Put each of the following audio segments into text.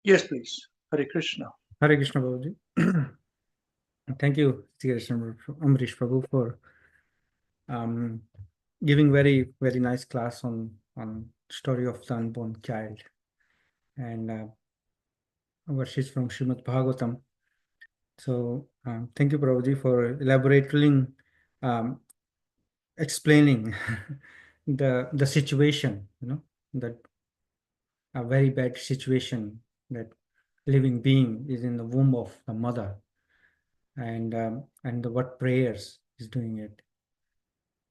Yes, please. Hare Krishna. Hare Krishna Babuji. Thank you, Sri Krishna Amrish Prabhu, for giving very nice class on story of the unborn child and verses from Srimad Bhāgavatam. So thank you, Prabhuji, for elaborating, explaining the situation, that a very bad situation that living being is in the womb of the mother, and what prayers is doing it,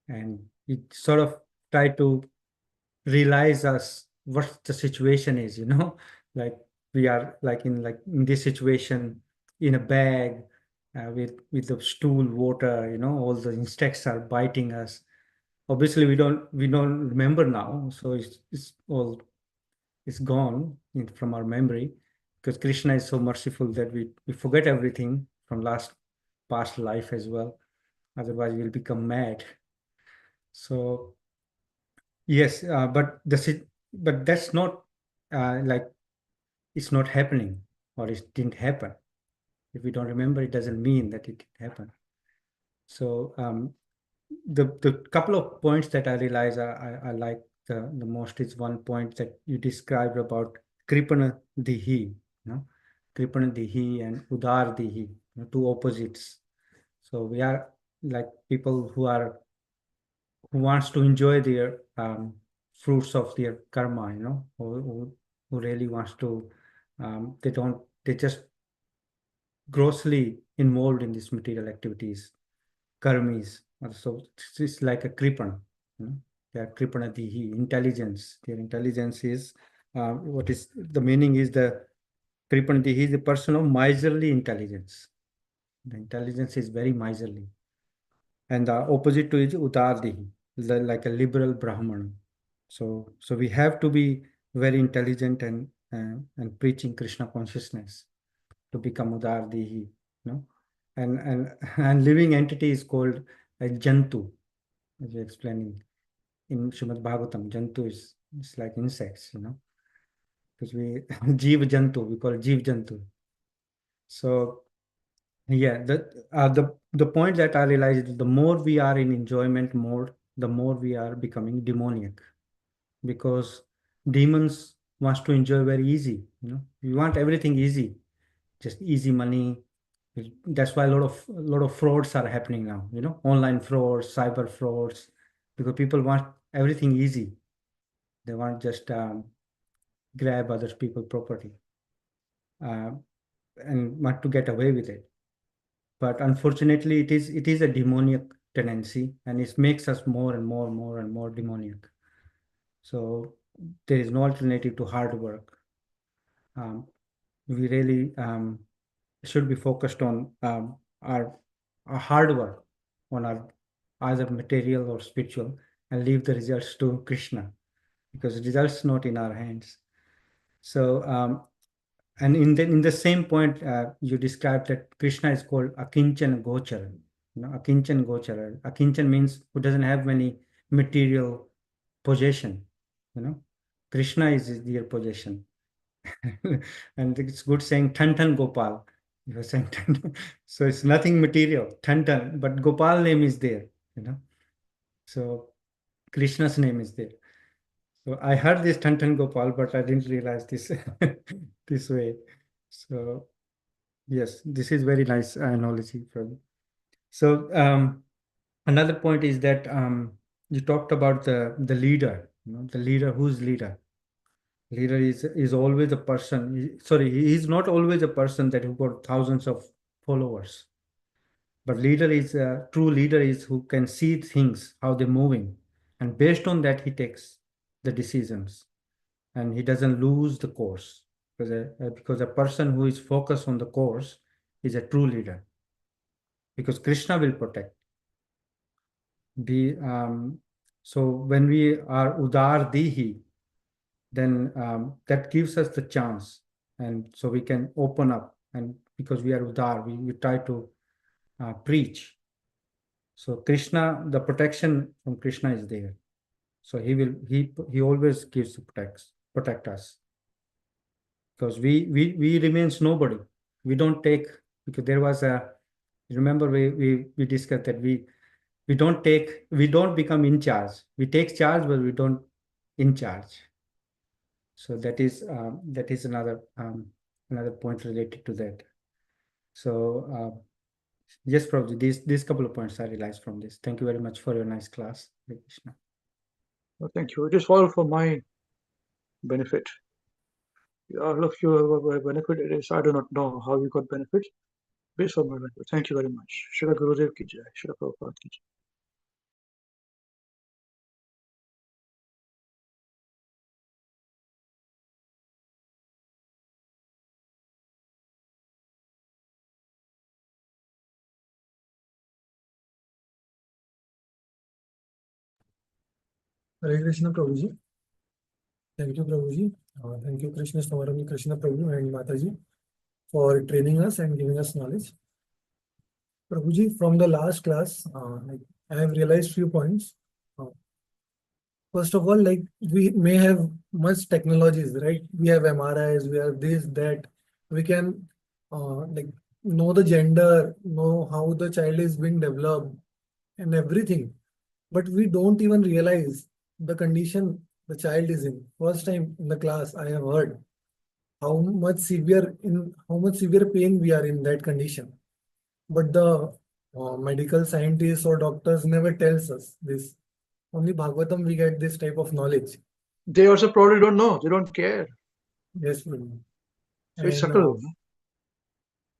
and it sort of try to realize us what the situation is, like we are in this situation in a bag, with the stool water, all the insects are biting us. Obviously we don't remember now, so it's gone from our memory, because Krishna is so merciful that we forget everything from past life as well. Otherwise we'll become mad. So yes, but that's not, like, it's not happening, or it didn't happen. If we don't remember, it doesn't mean that it didn't happen. So the couple of points that I realize I like the most is one point that you described about Kripana Dihi, Kripana Dihi and Udar Dihi, two opposites. So we are like people who wants to enjoy their fruits of their karma, who really wants to, they just grossly involved in these material activities, karmis. So it's like a kripan, they are kripana dihi, intelligence. Their intelligence is, what is the meaning is the kripana dihi is the person of miserly intelligence. The intelligence is very miserly. And the opposite to is Utardihi, like a liberal Brahman. So we have to be very intelligent and preaching Krishna consciousness to become Udardihi, and and living entity is called a Jantu, as you're explaining in Srimad Bhagavatam. Jantu is it's like insects, because we Jeev Jantu, we call it Jeev Jantu. So yeah, the point that I realized is the more we are in enjoyment mode, the more we are becoming demoniac, because demons wants to enjoy very easy. We want everything easy, just easy money. That's why a lot of frauds are happening now. Online frauds, cyber frauds, because people want everything easy. They want just grab other people's property, uh, and want to get away with it. But unfortunately it is a demoniac tendency, and it makes us more and more demoniac. So there is no alternative to hard work. We really should be focused on our hard work on our either material or spiritual, and leave the results to Krishna, because the results not in our hands. So and in the same point, you described that Krishna is called Akinchan Gochara. Akinchan Gochara. Akinchan means who doesn't have many material possession. Krishna is their possession. And it's good saying Tan Tan Gopal. You were saying Tan. So it's nothing material, Tan Tan, but Gopal name is there. So Krishna's name is there. So I heard this Tantan Gopal, but I didn't realize this this way. So yes, this is very nice analogy from. So another point is that you talked about the leader. The leader, who's leader? Leader is always a person. Sorry, he is not always a person that who got thousands of followers. But leader is a true leader is who can see things how they're moving, and based on that he takes the decisions, and he doesn't lose the course, because a person who is focused on the course is a true leader, because Krishna will protect. So when we are udar dihi, then that gives us the chance, and so we can open up, and because we are udar, we try to preach. So Krishna, the protection from Krishna is there. So he always gives to protect us. because we remains nobody. We don't take, because there was a, remember we discussed that we don't become in charge. We take charge, but we don't in charge. So that is another point related to that. So yes, probably these couple of points I realized from this. Thank you very much for your nice class, Hare Krishna. Well, thank you. It is all for my benefit. All of you have benefited. I do not know how you got benefit. Based on my benefit. Thank you very much. Srila Gurudev ki jai. Srila Prabhupada ki jai. Hare Krishna Prabhuji. Thank you, Prabhuji. Thank you, Krishna Swamarami, Krishna Prabhu and Mataji, for training us and giving us knowledge. Prabhuji, from the last class, I have realized few points. First of all, like we may have much technologies, right? We have MRIs, we have this, that. We can like know the gender, know how the child is being developed and everything. But we don't even realize the condition the child is in. First time in the class, I have heard how much severe pain we are in that condition. But the medical scientists or doctors never tells us this. Only Bhagavatam we get this type of knowledge. They also probably don't know. They don't care. Yes, Prabhu. So it's subtle.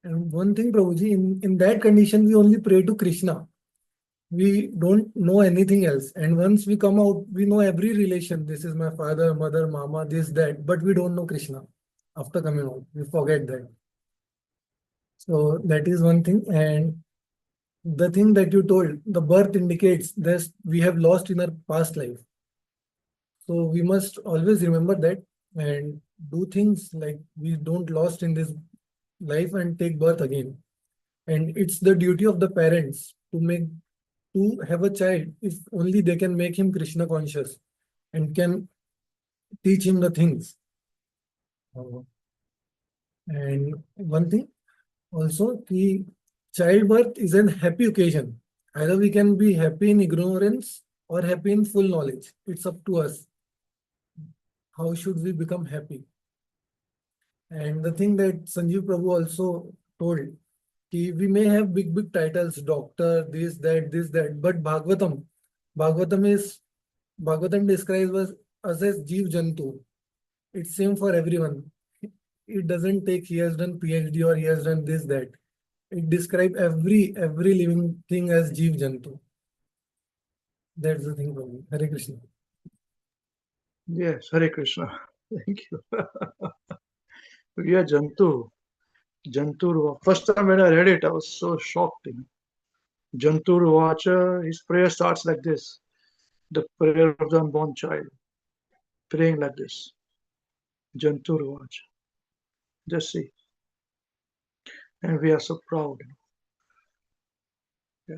And one thing, Prabhuji, in that condition, we only pray to Krishna. We don't know anything else. And once we come out, we know every relation. This is my father, mother, mama, this, that. But we don't know Krishna. After coming out, we forget that. So that is one thing. And the thing that you told, the birth indicates that we have lost in our past life. So we must always remember that and do things like we don't lost in this life and take birth again. And it's the duty of the parents to have a child if only they can make him Krishna conscious and can teach him the things. And one thing also, the childbirth is an happy occasion. Either we can be happy in ignorance or happy in full knowledge. It's up to us. How should we become happy? And the thing that Sanjeev Prabhu also told, we may have big titles, doctor, this, that, but Bhagavatam describes us as Jeev Jantu. It's same for everyone. It doesn't take he has done PhD or he has done this, that. It describes every living thing as Jeev Jantu. That's the thing for me. Hare Krishna. Yes, Hare Krishna. Thank you. We are Jantu. Jantur. First time when I read it, I was so shocked. Jantur Vacha, his prayer starts like this. The prayer of the unborn child. Praying like this. Jantur Vacha. Just see. And we are so proud. Yeah.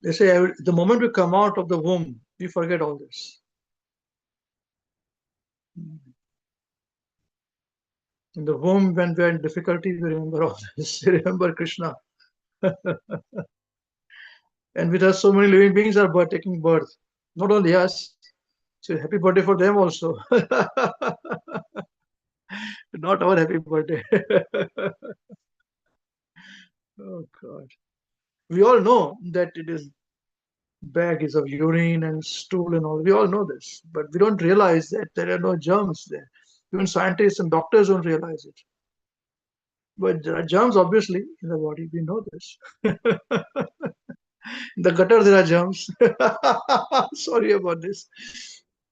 They say the moment we come out of the womb, we forget all this. In the womb, when we are in difficulty, we remember all this. We remember Krishna. And with us, so many living beings are taking birth. Not only us. So happy birthday for them also. Not our happy birthday. Oh God. We all know that it is bag is of urine and stool and all. We all know this, but we don't realize that there are no germs there. Even scientists and doctors don't realize it. But there are germs, obviously, in the body. We know this. In the gutter, there are germs. Sorry about this.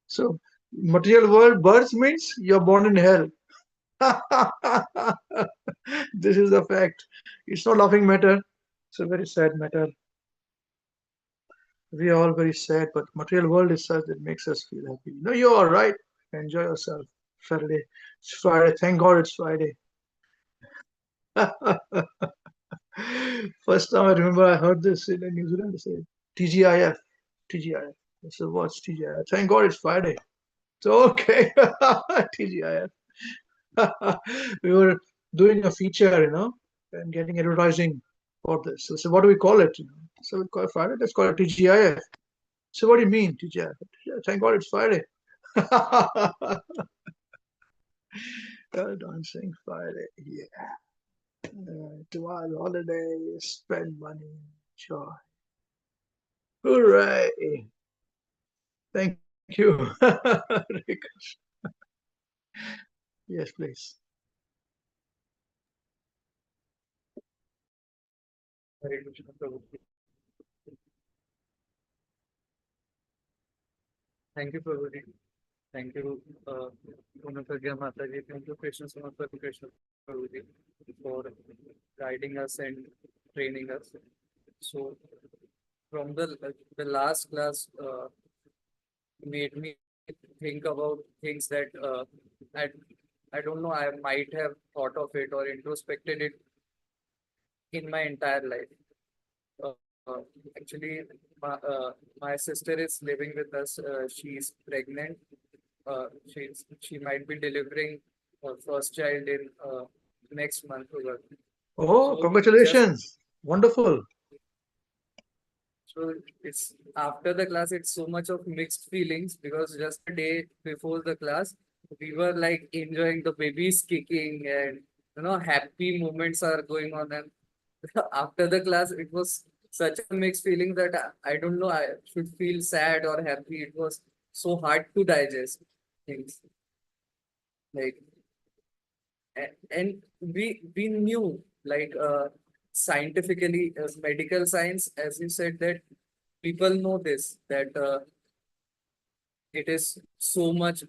So, material world, birth means you're born in hell. This is the fact. It's not laughing matter. It's a very sad matter. We are all very sad, but material world is such that makes us feel happy. No, you're all right. Enjoy yourself. Saturday. It's Friday. Thank God it's Friday. First time I remember I heard this in New Zealand. They say TGIF. TGIF. I said, what's TGIF? Thank God it's Friday. So, okay. TGIF. We were doing a feature, and getting advertising for this. So what do we call it? So we call it Friday. Let's call it TGIF. So what do you mean TGIF? Thank God it's Friday. Dancing Friday. Yeah. Tomorrow holiday. Spend money. Joy. Hooray! Thank you. Yes, please. Hare Krishna Prabhu. Thank you, Prabhuji. Thank you, Gunapagya Mataji. Thank you, Krishna Samatpati Krishna Prabhuji, for guiding us and training us. So, from the last class, made me think about things that I I don't know, I might have thought of it or introspected it in my entire life. Uh, uh, Actually, my sister is living with us. She's pregnant. She might be delivering her first child in next month. Oh, So congratulations. Wonderful. so it's after the class, it's so much of mixed feelings because just a day before the class, we were like enjoying the babies kicking and happy moments are going on. And after the class, it was such a mixed feeling that I don't know, I should feel sad or happy. It was so hard to digest things. Like and we knew like scientifically as medical science, as you said, that people know this that it is so much,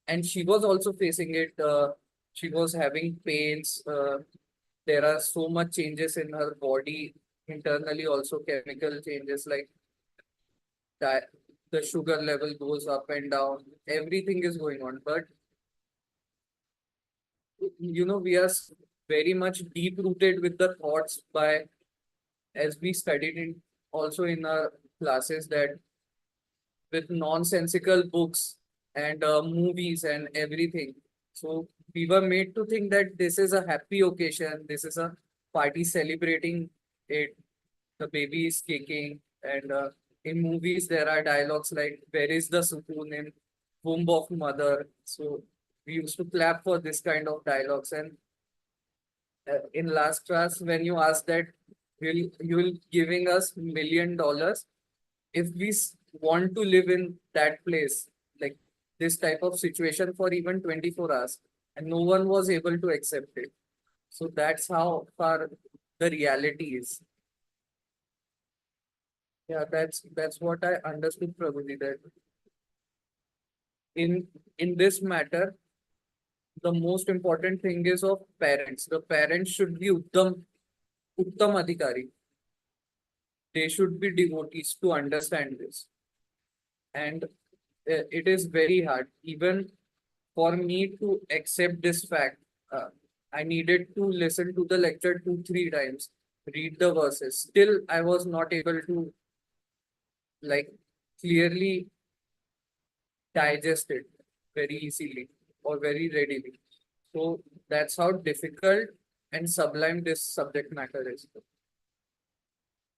and she was also facing it. She was having pains. There are so much changes in her body internally, also chemical changes like that. The sugar level goes up and down. Everything is going on, but we are very much deep rooted with the thoughts by as we studied in also in our classes that with nonsensical books and movies and everything. So we were made to think that this is a happy occasion, this is a party celebrating it, the baby is kicking, and in movies there are dialogues like "Where is the sukoon in womb of mother?" So we used to clap for this kind of dialogues, and in last class when you asked that you'll giving us $1 million if we want to live in that place, like this type of situation for even 24 hours, and no one was able to accept it. So that's how far the reality is. Yeah, that's what I understood, Prabhuji, that in this matter, the most important thing is of parents. The parents should be Uttam Adhikari. They should be devotees to understand this. And it is very hard. Even for me to accept this fact, I needed to listen to the lecture 2, 3 times, read the verses. Still, I was not able to like clearly digest it very easily or very readily. So that's how difficult and sublime this subject matter is.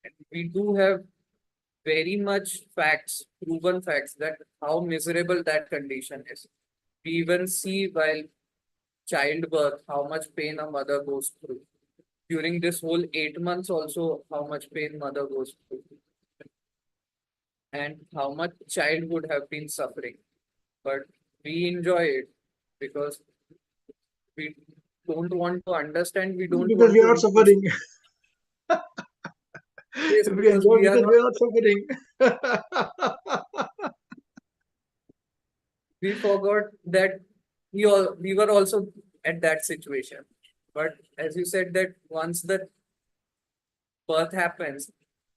And we do have very much facts, proven facts that how miserable that condition is. We even see while childbirth how much pain a mother goes through. During this whole 8 months also how much pain mother goes through and how much child would have been suffering. But we enjoy it because we don't want to understand, we don't Because want we to are not suffering. yes, We because enjoy we are because not, we are not suffering. we forgot that we were also at that situation. But as you said that once the birth happens,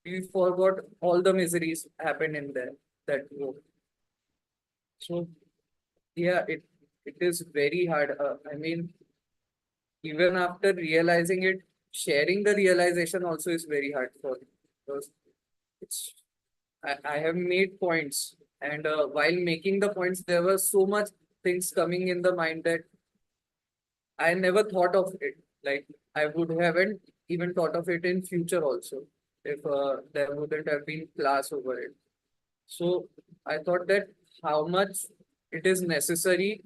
we forgot all the miseries happened in there that womb. So yeah, it is very hard. I mean, even after realizing it, sharing the realization also is very hard for me because it's I have made points, and while making the points, there were so much things coming in the mind that I never thought of it. Like I would haven't even thought of it in future also if there wouldn't have been class over it. So I thought that how much it is necessary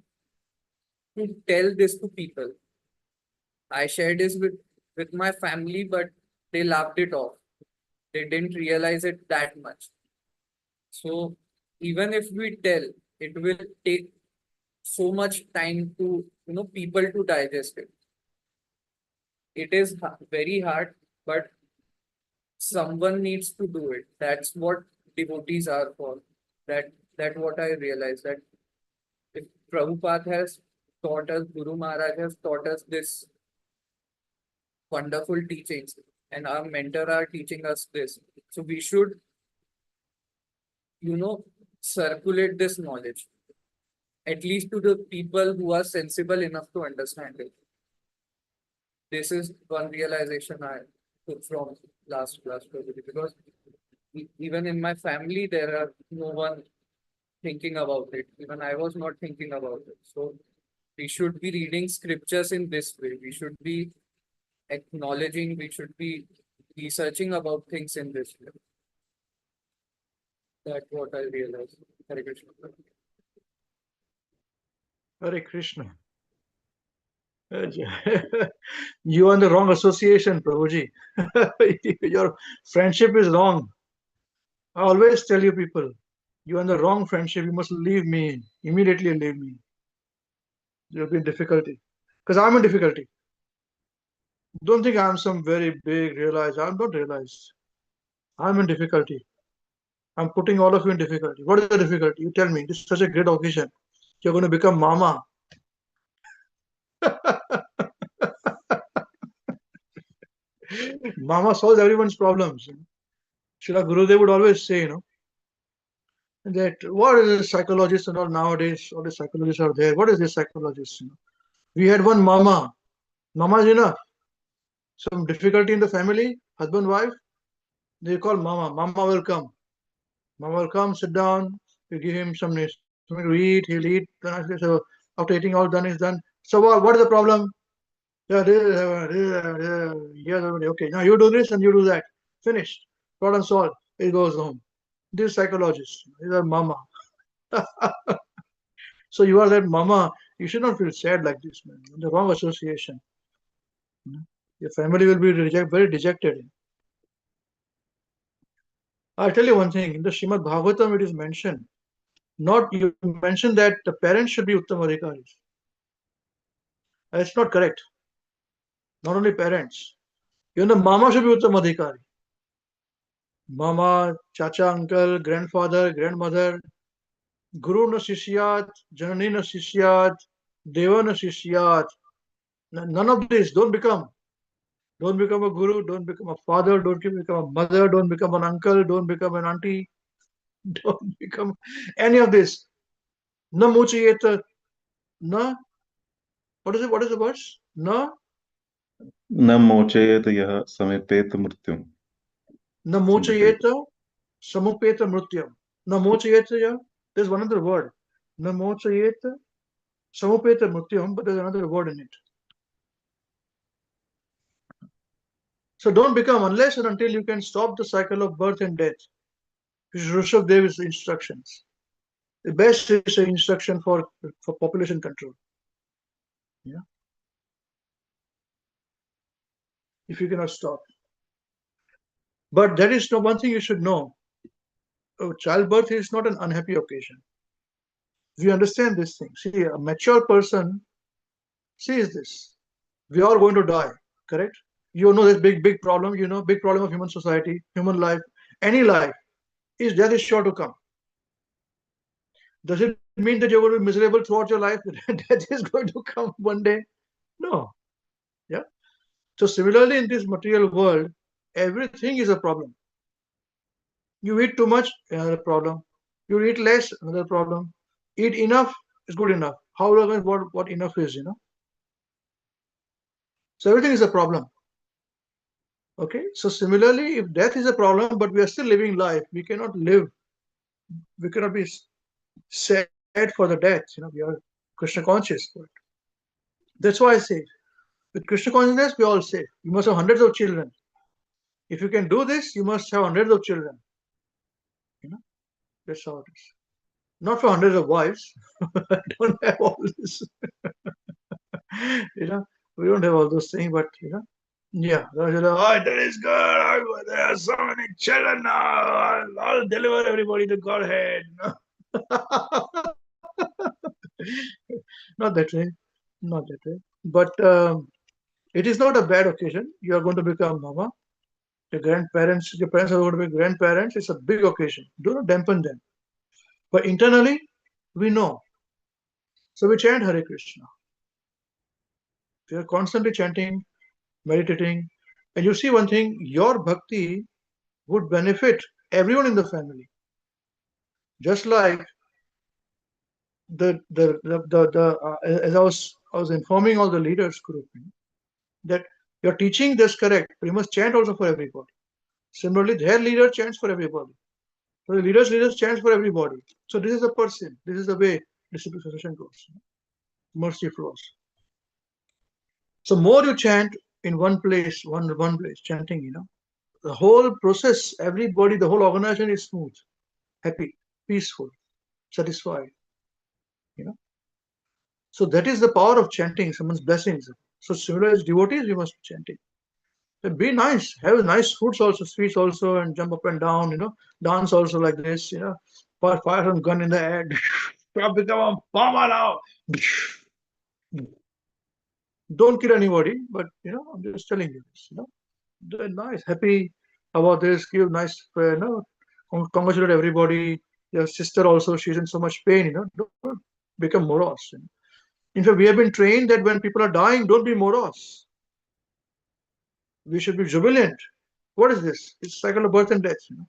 to tell this to people. I shared this with my family, but they laughed it off. They didn't realize it that much. So even if we tell, it will take so much time to people to digest it. It is very hard, but someone needs to do it. That's what devotees are for. That what I realized, that if Prabhupada has taught us, Guru Maharaj has taught us this wonderful teachings, and our mentor are teaching us this. So we should, circulate this knowledge, at least to the people who are sensible enough to understand it. This is one realization I took from last class, probably, because even in my family, there are no one thinking about it. Even I was not thinking about it. So we should be reading scriptures in this way. We should be acknowledging, we should be researching about things in this way. That's what I realized. Hare Krishna. Hare Krishna. You are in the wrong association, Prabhuji. Your friendship is wrong. I always tell you people, you are in the wrong friendship. You must leave me. Immediately leave me. You'll be in difficulty. Because I'm in difficulty. Don't think I'm some very big realized. I'm not realized. I'm in difficulty. I'm putting all of you in difficulty. What is the difficulty? You tell me. This is such a great occasion. You're going to become mama. Mama solves everyone's problems. Srila Gurudev would always say, that what is this psychologist and all nowadays, all the psychologists are there. What is this psychologist? We had one mama. Mama is enough. Some difficulty in the family, husband, wife, they call mama. Mama will come. Mama will come, sit down, you give him something to eat, he'll eat. Then I say, so after eating all done is done. So what is the problem? Yeah, okay. Now you do this and you do that. Finished. Problem solved. He goes home. This psychologist, these are mama. So you are that mama. You should not feel sad like this, man. You're in the wrong association. Your family will be very dejected. I'll tell you one thing. In the Srimad Bhāgavatam, it is mentioned. Not you mentioned that the parents should be Uttamadhikaris. That's not correct. Not only parents. Even the mama should be Uttamadhikari. Mama, chacha, uncle, grandfather, grandmother, Guru na sishyat, Janani na sishyat, Deva na sishyat. None of this. Don't become a guru, don't become a father, don't become a mother, don't become an uncle, don't become an auntie, don't become any of this. Na mochayeta, na, what is it? What is the verse? Na, न मोचयेत यः समेपेत मृत्युम् na mochayeta, samupeta mrutyam. Na mochayeta, yeah, there's one other word. Na mochayeta, samupeta mrutyam, but there's another word in it. So don't become unless and until you can stop the cycle of birth and death. This is Rishabh Deva's instructions. The best is an instruction for population control. Yeah. If you cannot stop. But that is no one thing you should know. Childbirth is not an unhappy occasion. We understand this thing. See, a mature person sees this. We are going to die, correct? You know this big problem, big problem of human society, human life, any life, is death is sure to come. Does it mean that you're going to be miserable throughout your life? Death is going to come one day? No. Yeah. So similarly, in this material world, everything is a problem. You eat too much, another problem. You eat less, another problem. Eat enough is good enough. How long what enough is, So everything is a problem. Okay. So similarly, if death is a problem, but we are still living life, we cannot live. We cannot be sad for the death. We are Krishna conscious for it. That's why I say, with Krishna consciousness, we all say, you must have hundreds of children. If you can do this, you must have hundreds of children. You know, that's how it is. Not for hundreds of wives. I don't have all this. You know, we don't have all those things, but you know, yeah. Oh, that is good. There are so many children now. I'll deliver everybody to Godhead. Not that way. Not that way. But it is not a bad occasion. You are going to become mama. Your grandparents, your parents are going to be grandparents. It's a big occasion. Do not dampen them. But internally, we know. So we chant Hare Krishna. We are constantly chanting, meditating. And you see one thing, your bhakti would benefit everyone in the family. Just like as I was informing all the leaders group that you're teaching this correct, but you must chant also for everybody. Similarly, their leader chants for everybody. So the leaders chants for everybody. So this is the person. This is the way disciple succession goes. Mercy flows. So more you chant in one place, one place, chanting, you know, the whole process, everybody, the whole organization is smooth, happy, peaceful, satisfied. You know. So that is the power of chanting, someone's blessings. So similar as devotees, we must be chanting. So be nice, have nice foods also, sweets also, and jump up and down, you know, dance also like this, you know, fire some gun in the air. Become a bomber now. Don't kill anybody, but you know, I'm just telling you this, you know. They're nice, happy about this, give nice, you know, congratulate everybody. Your sister also, she's in so much pain, you know, don't become morose. You know? In fact, we have been trained that when people are dying, don't be morose. We should be jubilant. What is this? It's cycle of birth and death, you know.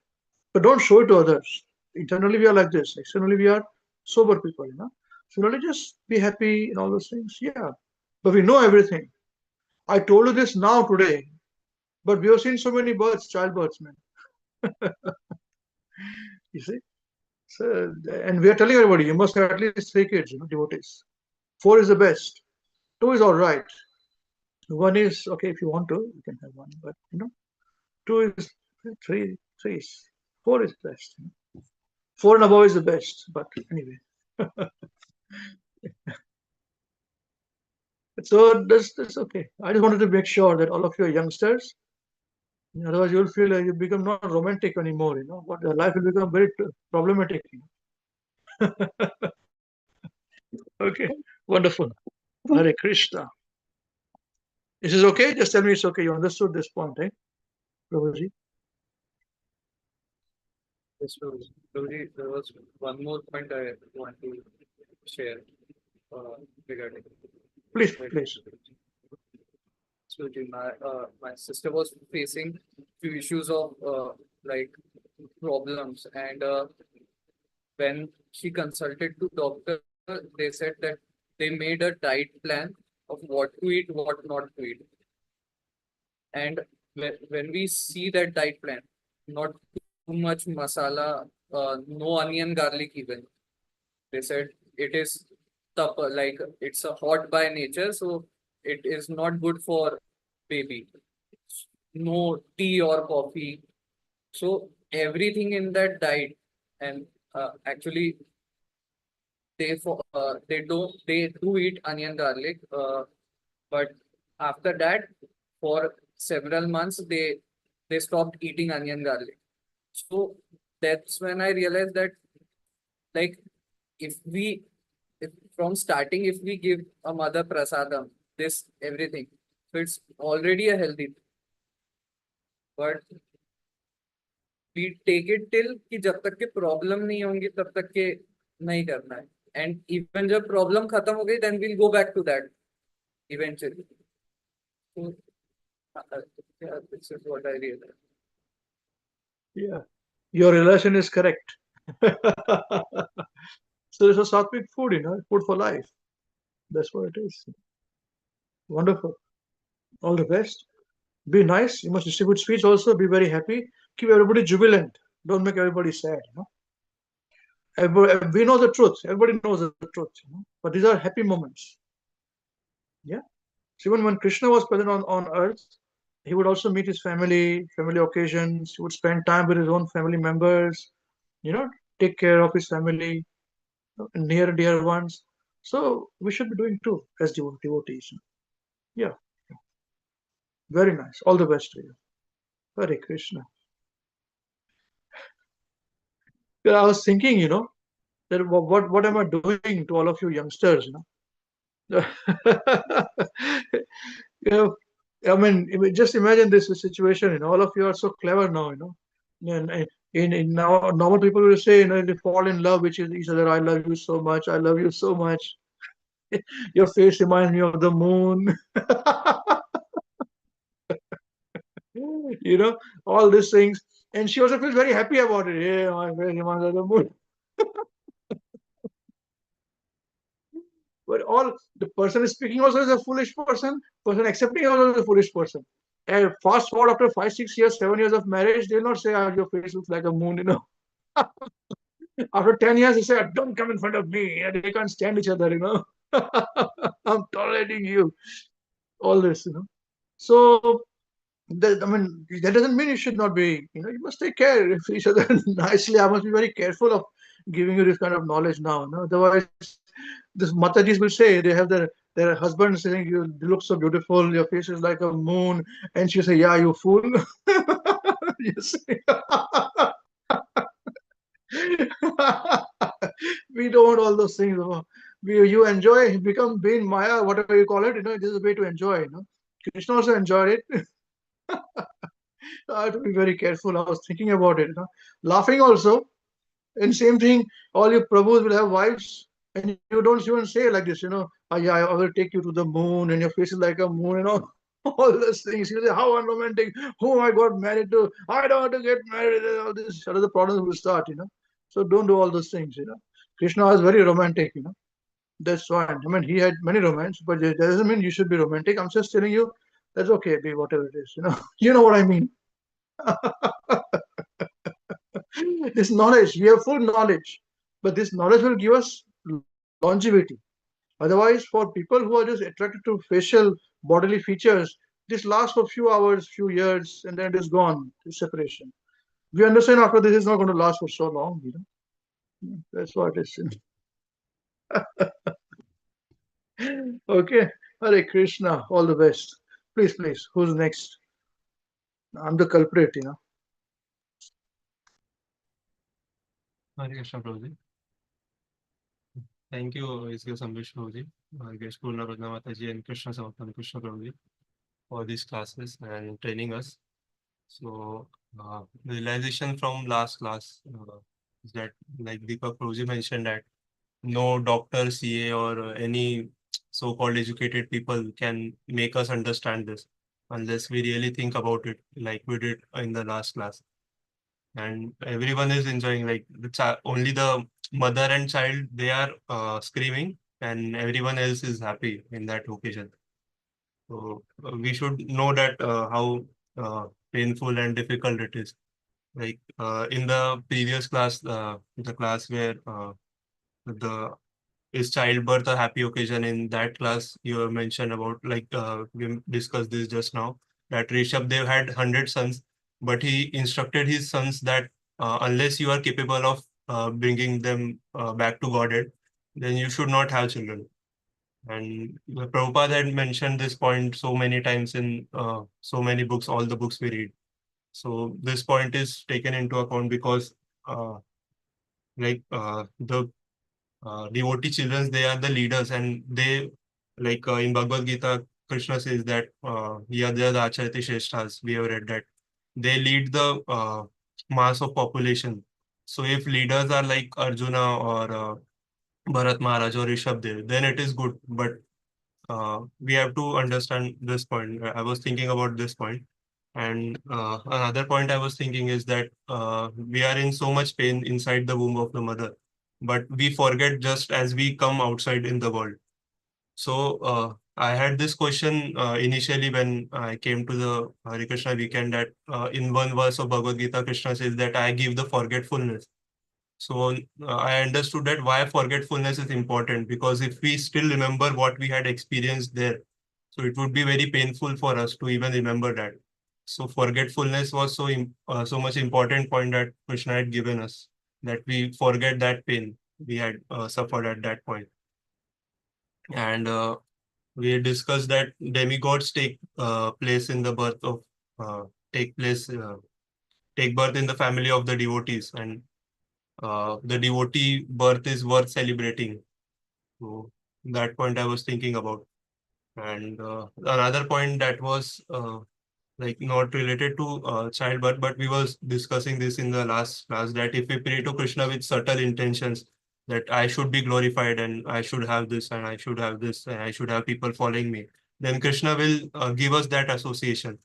But don't show it to others. Internally, we are like this. Externally, we are sober people, you know. Similarly, just be happy and all those things. Yeah. But we know everything. I told you this now today, but we have seen so many births, childbirths, man. You see? So, and we are telling everybody, you must have at least 3 kids, you know, devotees. 4 is the best. 2 is all right. 1 is okay if you want to, you can have 1, but you know, 2 is 3 is 4 is best. 4 and above is the best, but anyway. So that's okay. I just wanted to make sure that all of you are youngsters. Otherwise, you'll feel like you become not romantic anymore. You know, but your life will become very problematic. You know? Okay, wonderful. Hare Krishna. Is this okay? Just tell me it's okay. You understood this point, eh, Prabhuji? Yes, Prabhuji, there was one more point I want to share regarding. Please, please. So, my sister was facing few issues of like problems, and when she consulted to doctor, they said that they made a diet plan of what to eat, what not to eat. And when we see that diet plan, not too much masala, no onion, garlic even. They said it is tough, like it's a hot by nature, so it is not good for baby. No tea or coffee. So everything in that diet, and actually they do eat onion garlic, but after that for several months they stopped eating onion garlic. So that's when I realized that, like, if from starting, if we give a mother prasadam, this everything, so it's already a healthy, but we take it till कि जब तक के problem नहीं होंगी तब तक के नहीं करना है, and even जब प्रॉब्लम खत्म हो गई then we'll go back to that eventually. So yeah, this is what I realized. Yeah, your relation is correct. So it's a sattvic food, you know, food for life. That's what it is. Wonderful. All the best. Be nice. You must distribute sweets also. Be very happy. Keep everybody jubilant. Don't make everybody sad. You know. We know the truth. Everybody knows the truth. You know? But these are happy moments. Yeah. So even when Krishna was present on earth, he would also meet his family occasions. He would spend time with his own family members, you know, take care of his family, near and dear ones. So we should be doing too as devotees. Yeah, very nice. All the best to you. Hare Krishna. Yeah, I was thinking, that what am I doing to all of you youngsters? Yeah, I mean, just imagine this situation. All of you are so clever now. And in now, normal people will say, they fall in love with each other. I love you so much. I love you so much. Your face reminds me of the moon. All these things. And she also feels very happy about it. Yeah, my face reminds her of the moon. But all the person is speaking also is a foolish person accepting also is a foolish person. And fast forward after 5, 6 years, 7 years of marriage, they'll not say, your face looks like a moon. After 10 years, they say, don't come in front of me. Yeah, they can't stand each other. I'm tolerating you. All this. So I mean, that doesn't mean you should not be, you must take care of each other nicely. I must be very careful of giving you this kind of knowledge now. Otherwise, this Matajis will say they have their husband saying, you look so beautiful, your face is like a moon, and she'll say, yeah, you fool. You see? We don't want all those things. You enjoy, become being Maya, whatever you call it. This is a way to enjoy. Krishna also enjoyed it. I have to be very careful. I was thinking about it. Laughing also. And same thing, all your Prabhus will have wives, and you don't even say like this. Yeah, I will take you to the moon, and your face is like a moon. All those things. You say, how unromantic, whom I got married to, I don't want to get married, and all this. Other problems will start. So don't do all those things. Krishna was very romantic. That's fine. I mean, he had many romance, but that doesn't mean you should be romantic. I'm just telling you, that's okay, be whatever it is. You know what I mean. This knowledge, we have full knowledge, but this knowledge will give us longevity. Otherwise, for people who are just attracted to facial bodily features, this lasts for a few hours, few years, and then it is gone. It's separation. We understand after this is not going to last for so long. That's what it is. Okay. Hare Krishna. All the best. Please. Who's next? I'm the culprit. Hare Krishna Prabhuji. Thank you, S.K. Sambish Prabhuji, I guess Purna Pradna Mataji and Krishna Samatana Krishna Prabhuji for these classes and training us. So, the realization from last class is that, like Deepak Prabhuji mentioned, that no doctor, CA, or any so-called educated people can make us understand this unless we really think about it, like we did in the last class. And everyone is enjoying, like only the mother and child, they are screaming, and everyone else is happy in that occasion. So we should know that painful and difficult it is. Like in the previous class, the class where the is childbirth a happy occasion, in that class you have mentioned about, like we discussed this just now, that Rishabh Dev had 100 sons, but he instructed his sons that unless you are capable of bringing them back to Godhead, then you should not have children. And Prabhupada had mentioned this point so many times in so many books, all the books we read. So this point is taken into account because the devotee children, they are the leaders, and they, like in Bhagavad Gita, Krishna says that Yadya Acharati Shreshthas, we have read that they lead the mass of population. So if leaders are like Arjuna or Bharat Maharaj or Rishabh Dev, then it is good. But we have to understand this point. I was thinking about this point. And another point I was thinking is that we are in so much pain inside the womb of the mother, but we forget just as we come outside in the world. So I had this question initially when I came to the Hare Krishna weekend, that in one verse of Bhagavad Gita, Krishna says that I give the forgetfulness. So I understood that why forgetfulness is important, because if we still remember what we had experienced there, So it would be very painful for us to even remember that. So forgetfulness was so much important point that Krishna had given us, that we forget that pain we had suffered at that point. And we discussed that demigods take place in the birth of take birth in the family of the devotees, and the devotee birth is worth celebrating. So that point I was thinking about. And another point that was like not related to childbirth, but we was discussing this in the last class, that if we pray to Krishna with subtle intentions, that I should be glorified and I should have this and I should have this and I should have people following me, then Krishna will give us that association,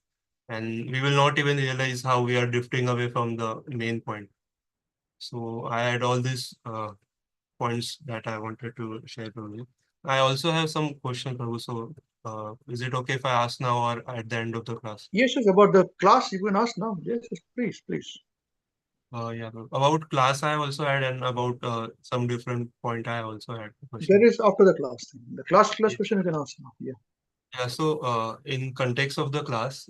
and we will not even realize how we are drifting away from the main point. So I had all these points that I wanted to share with you. I also have some questions, Prabhu. So is it okay if I ask now or at the end of the class? Yes, yes, about the class, you can ask now. Yes, yes, please, please. Yeah, about class I also had, and about some different point I also had a question. That is after the class. The class Yeah. question you can ask now. Yeah. Yeah, so in context of the class,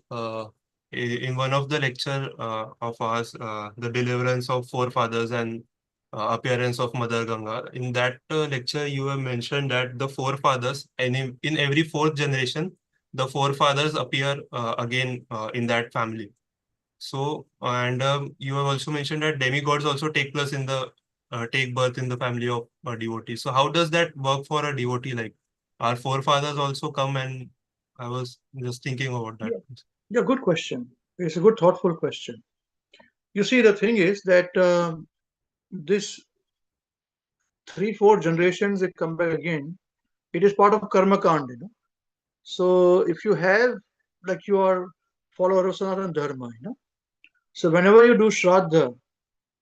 in one of the lecture of ours, the deliverance of forefathers and appearance of Mother Ganga, in that lecture you have mentioned that the forefathers, and in every fourth generation, the forefathers appear again in that family. So, and you have also mentioned that demigods also take place in the take birth in the family of devotees. So how does that work for a devotee? Like, our forefathers also come, and I was just thinking about that. Yeah, good question. It's a good, thoughtful question. You see, the thing is that this 3-4 generations, they come back again. It is part of karma kand, you know. So if you have, like, you are follower of Sanatana Dharma, you know. So whenever you do Shraddha,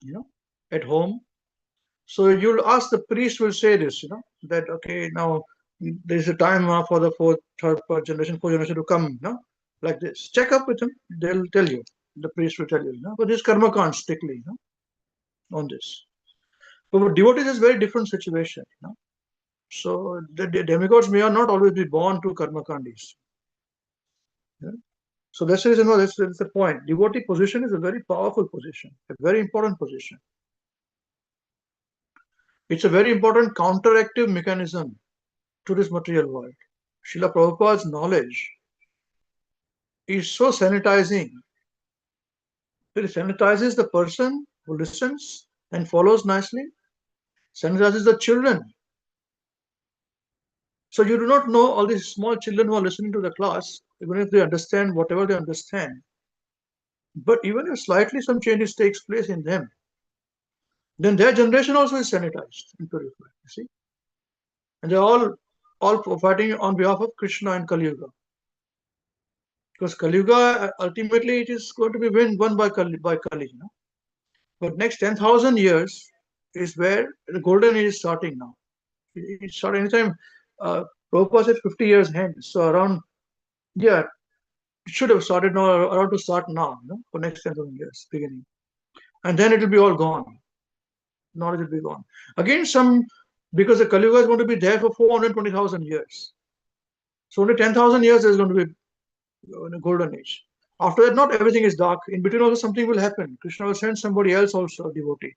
you know, at home, so you'll ask, the priest will say this, you know, that okay, now there's a time for the fourth generation to come, you know, like this. Check up with them, they'll tell you. The priest will tell you, you know, but this karma can't strictly, you know, on this. But with devotees is very different situation, you know. So the demigods may or not always be born to karma kandis. Yeah? So that's the reason why that's the point. Devotee position is a very powerful position, a very important position. It's a very important counteractive mechanism to this material world. Srila Prabhupada's knowledge is so sanitizing. It sanitizes the person who listens and follows nicely, sanitizes the children. So you do not know all these small children who are listening to the class, even if they understand whatever they understand. But even if slightly some changes takes place in them, then their generation also is sanitized and purified. You see, and they're all fighting on behalf of Krishna and Kali Yuga. Because Kali Yuga ultimately it is going to be won by Kali, you know. But next 10,000 years is where the golden age is starting now. It started anytime. Prabhupada said 50 years hence, so around, yeah, it should have started now, around to start now, you know, for next 10,000 years beginning, and then it will be all gone. Knowledge will be gone again. Because the Kali Yuga is going to be there for 420,000 years, so only 10,000 years is going to be in a golden age. After that, not everything is dark. In between, also something will happen. Krishna will send somebody else also, a devotee,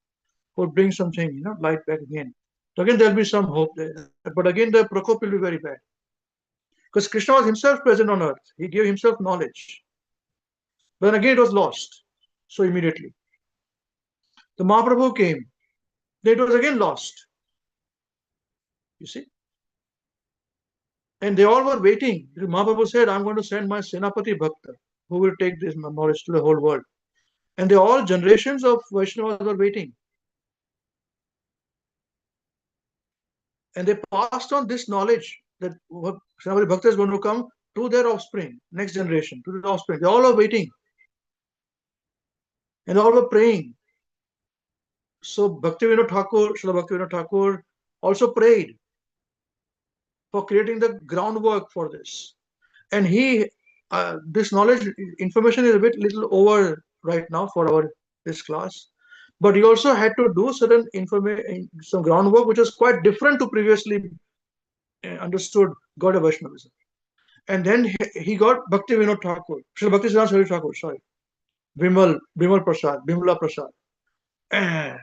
who will bring something, you know, light back again. So again, there will be some hope there. But again, the Prakop will be very bad. Because Krishna was himself present on earth. He gave himself knowledge. But then again, it was lost. So immediately. The Mahaprabhu came. Then it was again lost. You see? And they all were waiting. Mahaprabhu said, I'm going to send my Senapati Bhakta, who will take this knowledge to the whole world. And they all generations of Vaishnavas were waiting. And they passed on this knowledge that Senapati Bhakta is going to come to their offspring, next generation, to the offspring. They all are waiting. And they all were praying. So Bhaktivinoda Thakur, Srila Bhaktivinoda Thakur also prayed for creating the groundwork for this. And this knowledge, information is a bit little over right now for this class. But he also had to do certain information, some groundwork which was quite different to previously understood God of Vaishnavism. And then he got Bhakti Vinod Thakur, Sri Bhakti Siddhanta Saraswati Thakur, sorry, Bimal Prasad, Bimla Prasad. And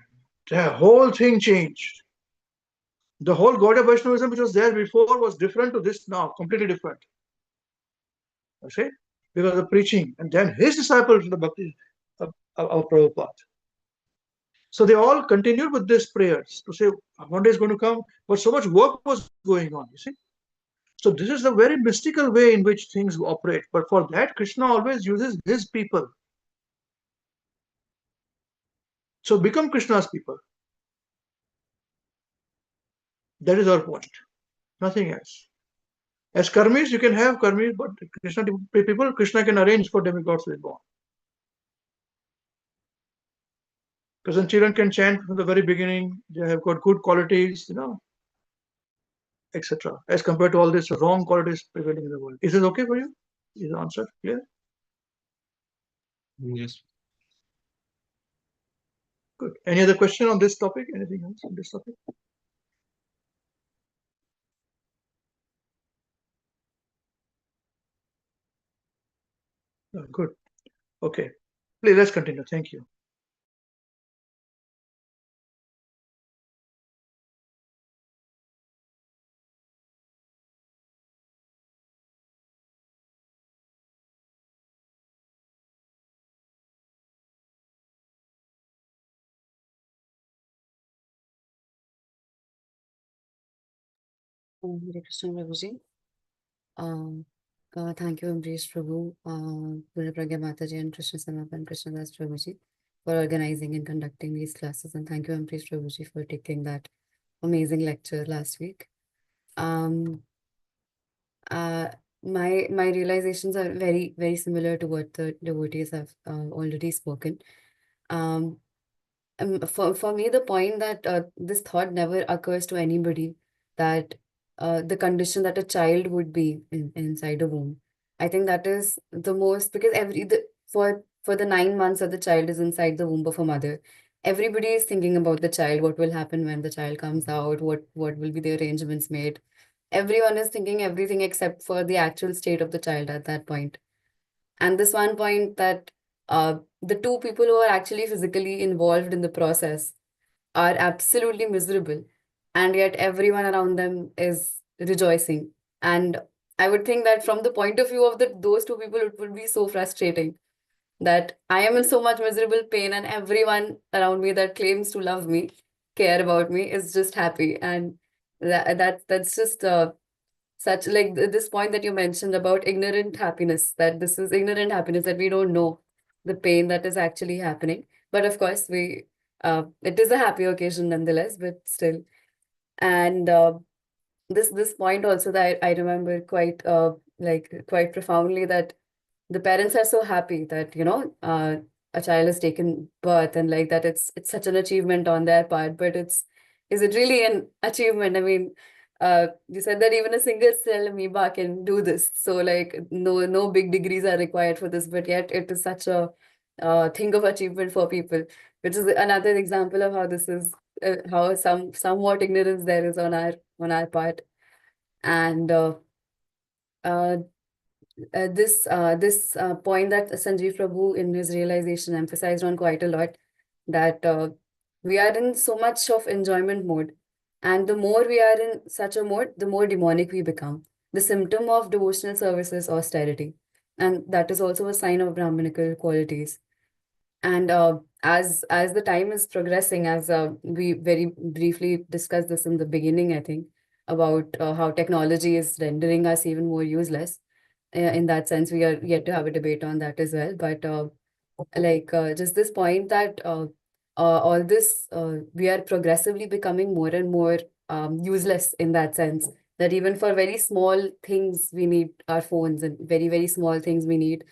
the whole thing changed. The whole Gaudiya Vaishnavism which was there before was different to this now, completely different. You see? Because of the preaching. And then his disciples, the Bhakti of Prabhupada. So they all continued with these prayers to say one day is going to come, but so much work was going on, you see. So this is a very mystical way in which things operate. But for that, Krishna always uses his people. So become Krishna's people. That is our point. Nothing else. As karmis, you can have karmis, but Krishna people, Krishna can arrange for demigods to be born. Because children can chant from the very beginning, they have got good qualities, etc. As compared to all these wrong qualities prevailing in the world. Is this okay for you? Is the answer clear? Yes. Good. Any other question on this topic? Anything else on this topic? Oh, good. Okay. Please, let's continue. Thank you. Hare Krishna Prabhuji. Thank you, Ambrish Prabhu, Guru Pragya Mataji, and Krishna Samapan Krishna Das Prabhuji for organizing and conducting these classes. And thank you, Ambrish Prabhuji, for taking that amazing lecture last week. My realizations are very, very similar to what the devotees have already spoken. For me, the point that this thought never occurs to anybody that the condition that a child would be inside a womb. I think that is the most, because for the 9 months that the child is inside the womb of a mother, everybody is thinking about the child, what will happen when the child comes out, what will be the arrangements made. Everyone is thinking everything except for the actual state of the child at that point. And this one point that the two people who are actually physically involved in the process are absolutely miserable, and yet everyone around them is rejoicing. And I would think that from the point of view of those two people, it would be so frustrating that I am in so much miserable pain, and everyone around me that claims to love me, care about me, is just happy. And that's just such, like this point that you mentioned about ignorant happiness, that this is ignorant happiness, that we don't know the pain that is actually happening. But of course, it is a happy occasion nonetheless, but still. And this point also that I remember quite quite profoundly, that the parents are so happy that a child has taken birth, and like that it's such an achievement on their part. But is it really an achievement? I mean, you said that even a single cell amoeba can do this, so like no big degrees are required for this, but yet it is such a thing of achievement for people, which is another example of how this is how somewhat ignorance there is on our part. And this point that Sanjeev Prabhu in his realization emphasized on quite a lot, that we are in so much of enjoyment mode, and the more we are in such a mode, the more demonic we become. The symptom of devotional service is austerity, and that is also a sign of Brahminical qualities. And as the time is progressing, as we very briefly discussed this in the beginning, I think, about how technology is rendering us even more useless. In that sense, we are yet to have a debate on that as well. But just this point that all this, we are progressively becoming more and more useless in that sense, that even for very small things, we need our phones, and very, very small things we need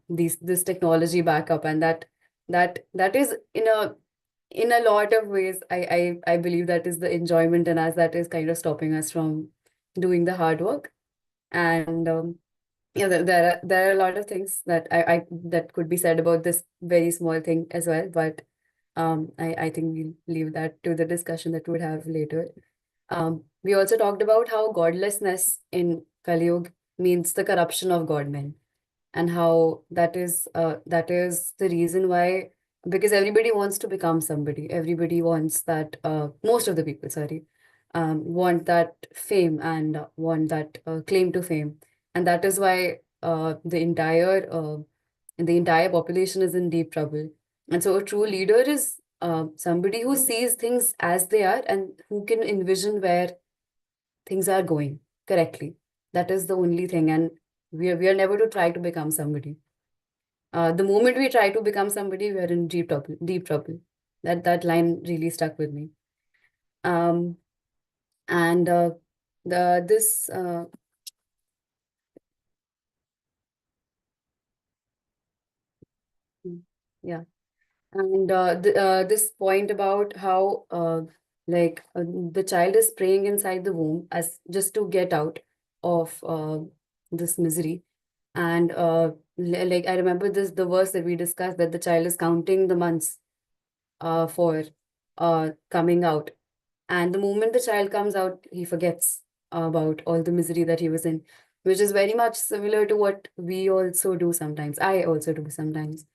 this technology backup. And that is in a lot of ways, I believe that is the enjoyment, and as that is kind of stopping us from doing the hard work. And there are a lot of things that I that could be said about this very small thing as well, but I think we'll leave that to the discussion that we would have later. We also talked about how godlessness in Kali Yuga means the corruption of God-men, and how that is the reason why, because everybody wants to become somebody. Everybody wants that, most of the people, sorry, want that fame and want that claim to fame. And that is why the entire population is in deep trouble. And so a true leader is somebody who sees things as they are and who can envision where things are going correctly. That is the only thing. And we are never to try to become somebody. The moment we try to become somebody, we are in deep trouble. Deep trouble. That line really stuck with me. And this yeah. And this point about how the child is praying inside the womb as just to get out of this misery. And like I remember the verse that we discussed, that the child is counting the months for coming out. And the moment the child comes out, he forgets about all the misery that he was in, which is very much similar to what we also do sometimes. I also do sometimes.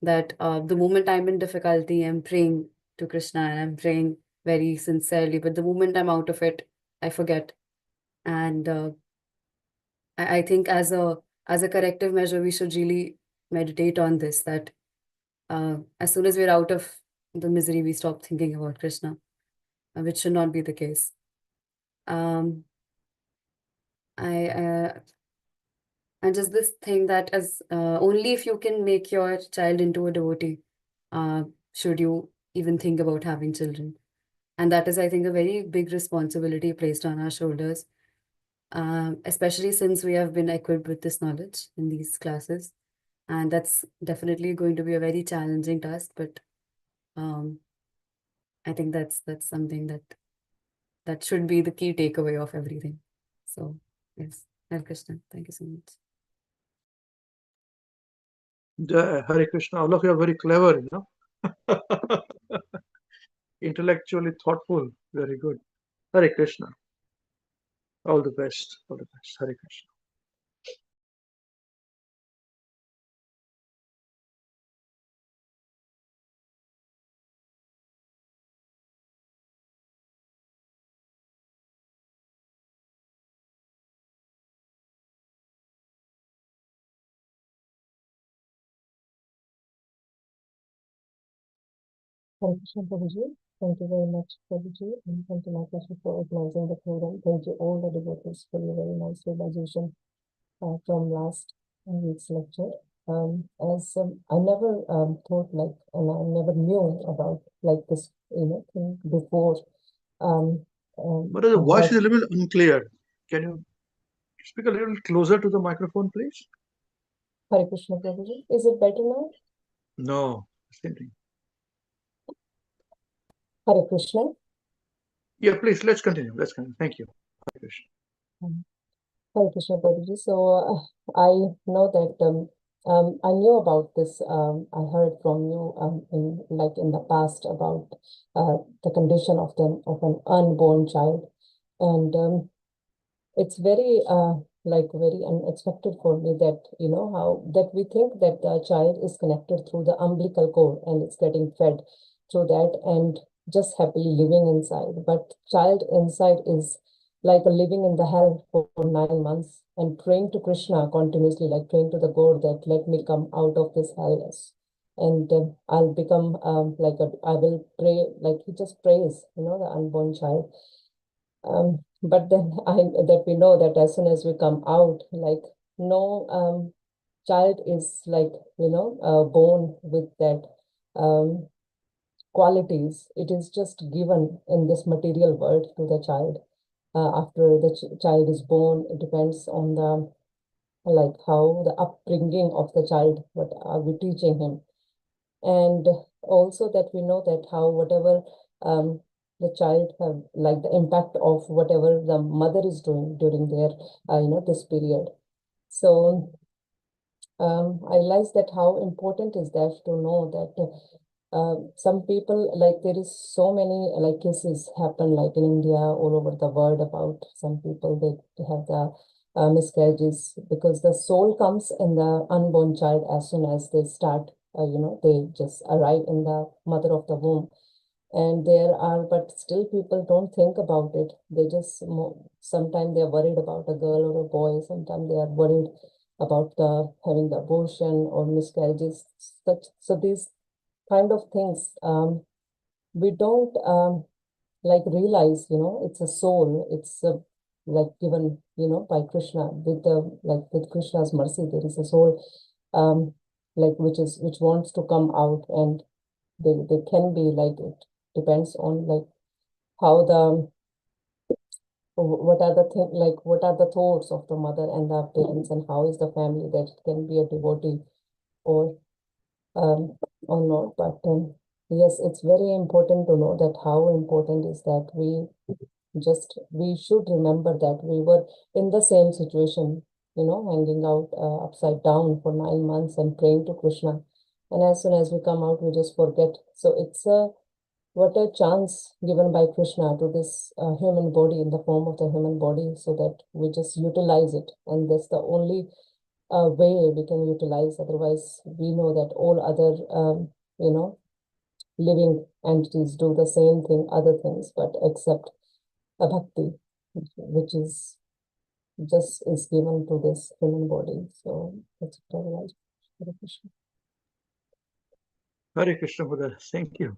That the moment I'm in difficulty, I'm praying to Krishna and I'm praying very sincerely. But the moment I'm out of it, I forget. And I think as a corrective measure, we should really meditate on this, that as soon as we're out of the misery, we stop thinking about Krishna, which should not be the case. Um, and just this thing that as only if you can make your child into a devotee, should you even think about having children. And that is, I think, a very big responsibility placed on our shoulders, especially since we have been equipped with this knowledge in these classes. And that's definitely going to be a very challenging task, but I think that's something that should be the key takeaway of everything. So yes, Hare Krishna. Thank you so much. Hare Krishna. All of you are very clever, you know. Intellectually thoughtful. Very good. Hare Krishna. All the best. All the best. Hare Krishna. Thank you, Prabhuji. Thank you very much, Prabhuji, and thank you, Mataji, for organizing the program. Thank you all the devotees for your very nice realization from last week's lecture. As I never thought like, and I never knew about like this, thing before. But the voice but is a little unclear. Can you speak a little closer to the microphone, please? Hare Krishna, Prabhuji, is it better now? No, same thing. Hare Krishna. Yeah, please, let's continue. Let's continue. Thank you. Hare Krishna. Hare Krishna, Prabhuji. So I know that I knew about this. I heard from you in the past about the condition of an unborn child, and it's very very unexpected for me that how that we think that the child is connected through the umbilical cord and it's getting fed through that and just happily living inside, but child inside is like a living in the hell for 9 months and praying to Krishna continuously, like praying to the God that let me come out of this hell, and I'll become I will pray, like he just prays, the unborn child. But then that we know that as soon as we come out, like no child is born with that qualities. It is just given in this material world to the child. After the child is born, it depends on the how the upbringing of the child, what are we teaching him, and also that we know that how whatever the child have, like the impact of whatever the mother is doing during their this period. So I realized that how important is that to know that some people, like there is so many cases happen like in India, all over the world, about some people they have the miscarriages, because the soul comes in the unborn child as soon as they start, they just arrive in the mother of the womb. And but still people don't think about it. They just, sometimes they're worried about a girl or a boy, sometimes they are worried about having the abortion or miscarriages. So these kind of things, we don't realize, it's a soul, it's given, by Krishna, with Krishna's mercy, there is a soul, which wants to come out, and they can be it depends on how what are the what are the thoughts of the mother and the parents, and how is the family, that it can be a devotee or um, or not. But yes, it's very important to know that how important is that we should remember that we were in the same situation, hanging out upside down for 9 months and praying to Krishna. And as soon as we come out, we just forget. So it's what a chance given by Krishna to this human body, in the form of the human body, so that we just utilize it. And that's the only way we can utilize. Otherwise, we know that all other, living entities do the same thing, other things, but except a bhakti, which is given to this human body. So that's what I realized. Hare Krishna. Hare Krishna for that. Thank you.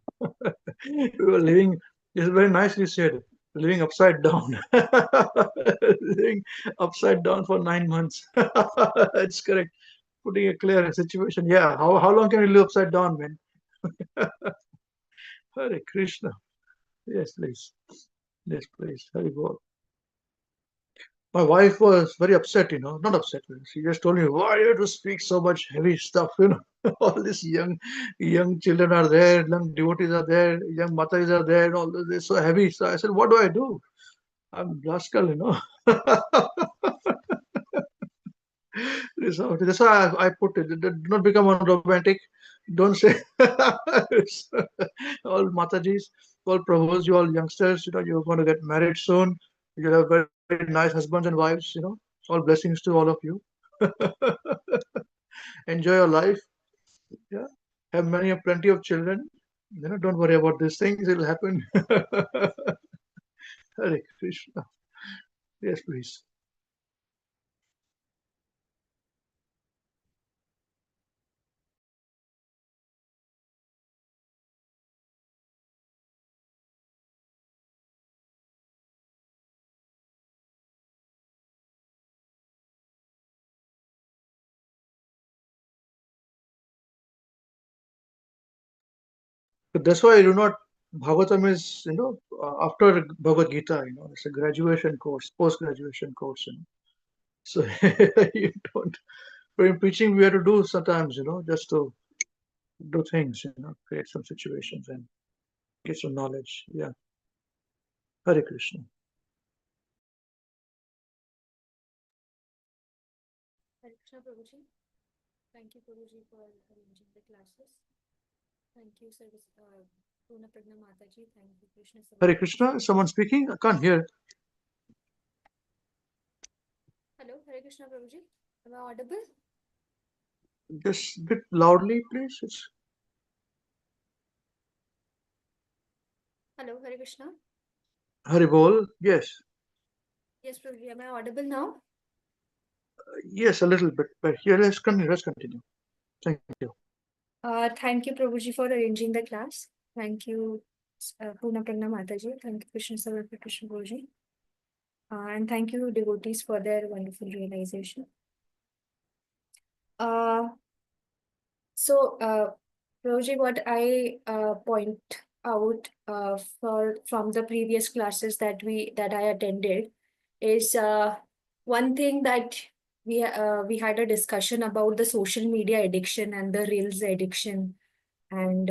We were living, it's very nicely said, living upside down. Living upside down for 9 months. That's correct. Putting a clear situation. Yeah, how long can you live upside down, man? Hare Krishna. Yes, please. Yes, please. Hare Bol. My wife was very upset, not upset. She just told me, why you have to speak so much heavy stuff, all these young children are there, young devotees are there, young matas are there, and all this, they're so heavy. So I said, what do I do? I'm rascal, That's why I put it. Do not become unromantic. Don't say all Matajis, all Prabhus, you all youngsters, you're going to get married soon. You'll have very nice husbands and wives, all blessings to all of you. Enjoy your life. Yeah. Have plenty of children. Don't worry about these things, it'll happen. Hare Krishna. Yes, please. So that's why I do not. Bhagavatam is, after Bhagavad Gita, it's a graduation course, post-graduation course. So you don't. But in preaching, we have to do sometimes, just to do things, create some situations and get some knowledge. Yeah. Hare Krishna. Hare Krishna Prabhuji. Thank you, Prabhuji, for arranging the classes. Thank you, Service Purna Pragna Mataji. Thank you, Krishna. Hare Krishna. Is someone speaking? I can't hear. Hello, Hare Krishna Prabhuji. Am I audible? Just a bit loudly, please. Hello, Hare Krishna. Hare Bol. Yes. Yes, Prabhuji. Am I audible now? Yes, a little bit. But here, let's continue. Thank you. Thank you, Prabhuji, for arranging the class. Thank you, Purna Pragna Mataji. Thank you, Krishna Savarpa Krishna Prabhuji. And thank you, devotees, for their wonderful realization. Prabhuji, what I point out from the previous classes that I attended is one thing that we had a discussion about the social media addiction and the reels addiction, and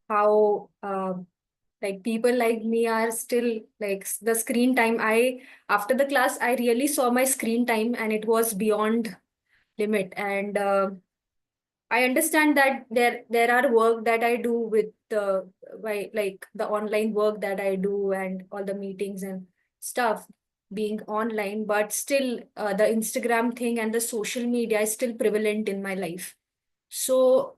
how people like me are still the screen time. After the class, I really saw my screen time and it was beyond limit. And I understand that there are work that I do with the online work that I do and all the meetings and stuff. being online, but still the Instagram thing and the social media is still prevalent in my life. So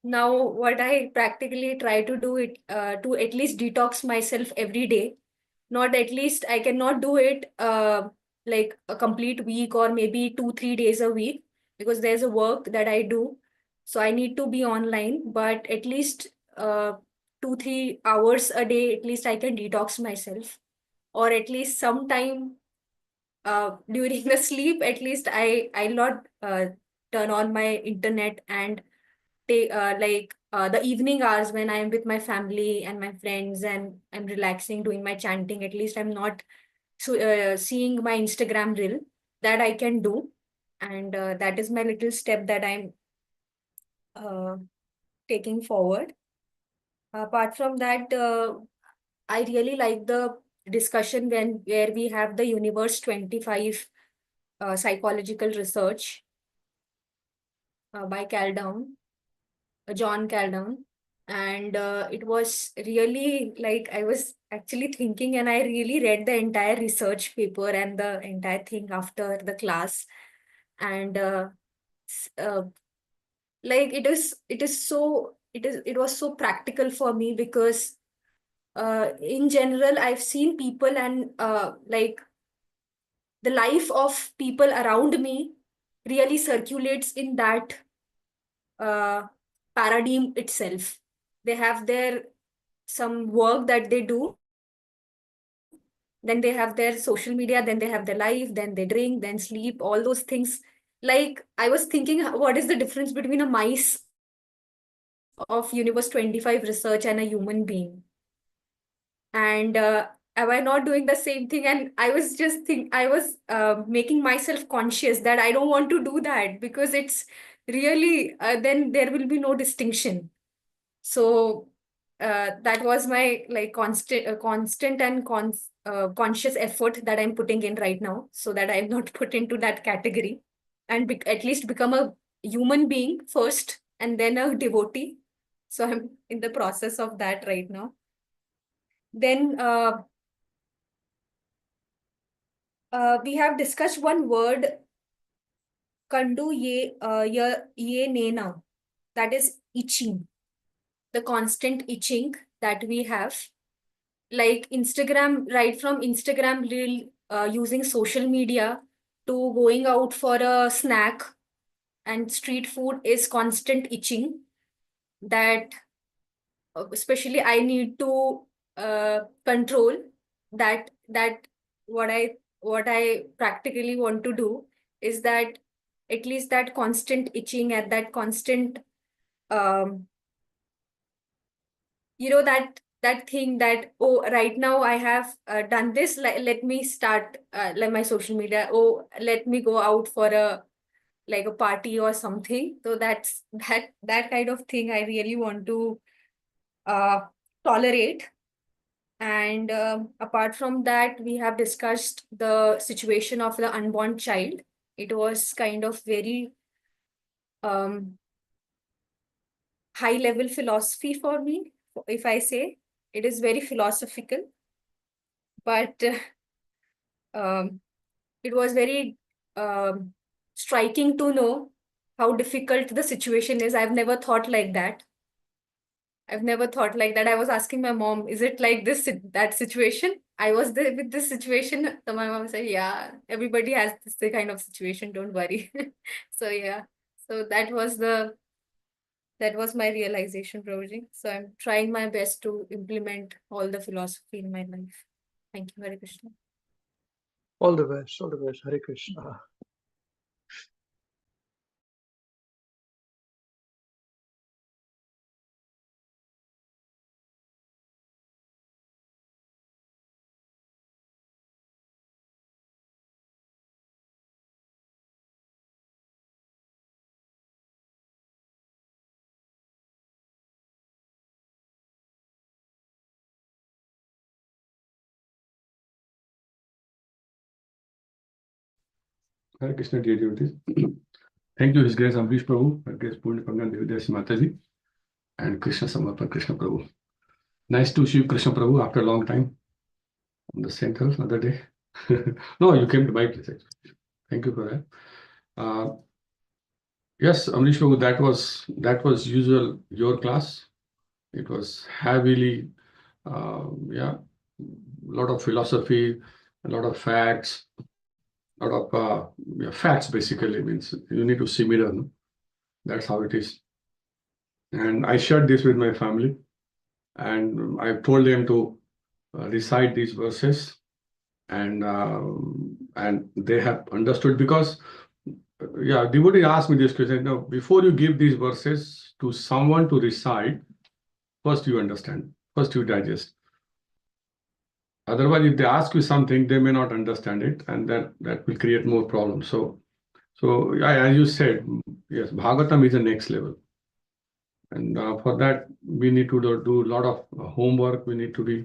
now what I practically try to do it to at least detox myself every day. Not at least I cannot do it like a complete week or maybe 2-3 days a week, because there's a work that I do. So I need to be online, but at least 2-3 hours a day, at least I can detox myself. Or at least sometime during the sleep, at least I'll not turn on my internet and take the evening hours when I'm with my family and my friends and I'm relaxing, doing my chanting. At least I'm not seeing my Instagram reel. That I can do, and that is my little step that I'm taking forward. Apart from that, I really like the discussion where we have the Universe 25 psychological research by John Caldown. And it was really like I was actually thinking, and I really read the entire research paper and the entire thing after the class. And like it was so practical for me, because in general I've seen people and like the life of people around me really circulates in that paradigm itself. They have their some work that they do, then they have their social media, then they have their life, then they drink, then sleep, all those things. Like I was thinking, what is the difference between a mice of Universe 25 research and a human being? And am I not doing the same thing? And I was making myself conscious that I don't want to do that, because it's really then there will be no distinction. So that was my like constant and conscious effort that I'm putting in right now, so that I'm not put into that category, and at least become a human being first and then a devotee. So I'm in the process of that right now. Then we have discussed one word, kandu ye nena, that is itching, the constant itching that we have. Like Instagram, right from Instagram reel, using social media, to going out for a snack and street food is constant itching that especially I need to control. That what I practically want to do is that at least that constant itching and that constant that thing that, oh, right now I have done this, let me start like my social media, oh, let me go out for a like a party or something. So that's that kind of thing I really want to tolerate. And apart from that, we have discussed the situation of the unborn child. It was kind of very high level philosophy for me, if I say. It is very philosophical, but it was very striking to know how difficult the situation is. I've never thought like that. I was asking my mom, is it like this, that situation? I was there with this situation. So my mom said, yeah, everybody has this kind of situation, don't worry. So yeah, so that was my realization, Prabhuji. So I'm trying my best to implement all the philosophy in my life. Thank you, Hare Krishna. All the best, all the best. Hare Krishna. Hare Krishna, dear devotees. Thank you, His Grace Amrish Prabhu, His Grace Purna Pangan Devidasi Mataji, and Krishna Samarpan Krishna Prabhu. Nice to see you, Krishna Prabhu, after a long time on the center other day. No, you came to my place actually. Thank you for that. Yes, Amrish Prabhu, that was usual your class. It was heavily, yeah, a lot of philosophy, a lot of facts, a lot of facts basically means you need to see mirror. No? That's how it is. And I shared this with my family, and I told them to recite these verses, and they have understood because yeah, devotee asked me this question. Now, before you give these verses to someone to recite, first you understand, first you digest. Otherwise, if they ask you something, they may not understand it, and that will create more problems. So as you said, yes, Bhagavatam is the next level. And for that, we need to do a lot of homework. We need to be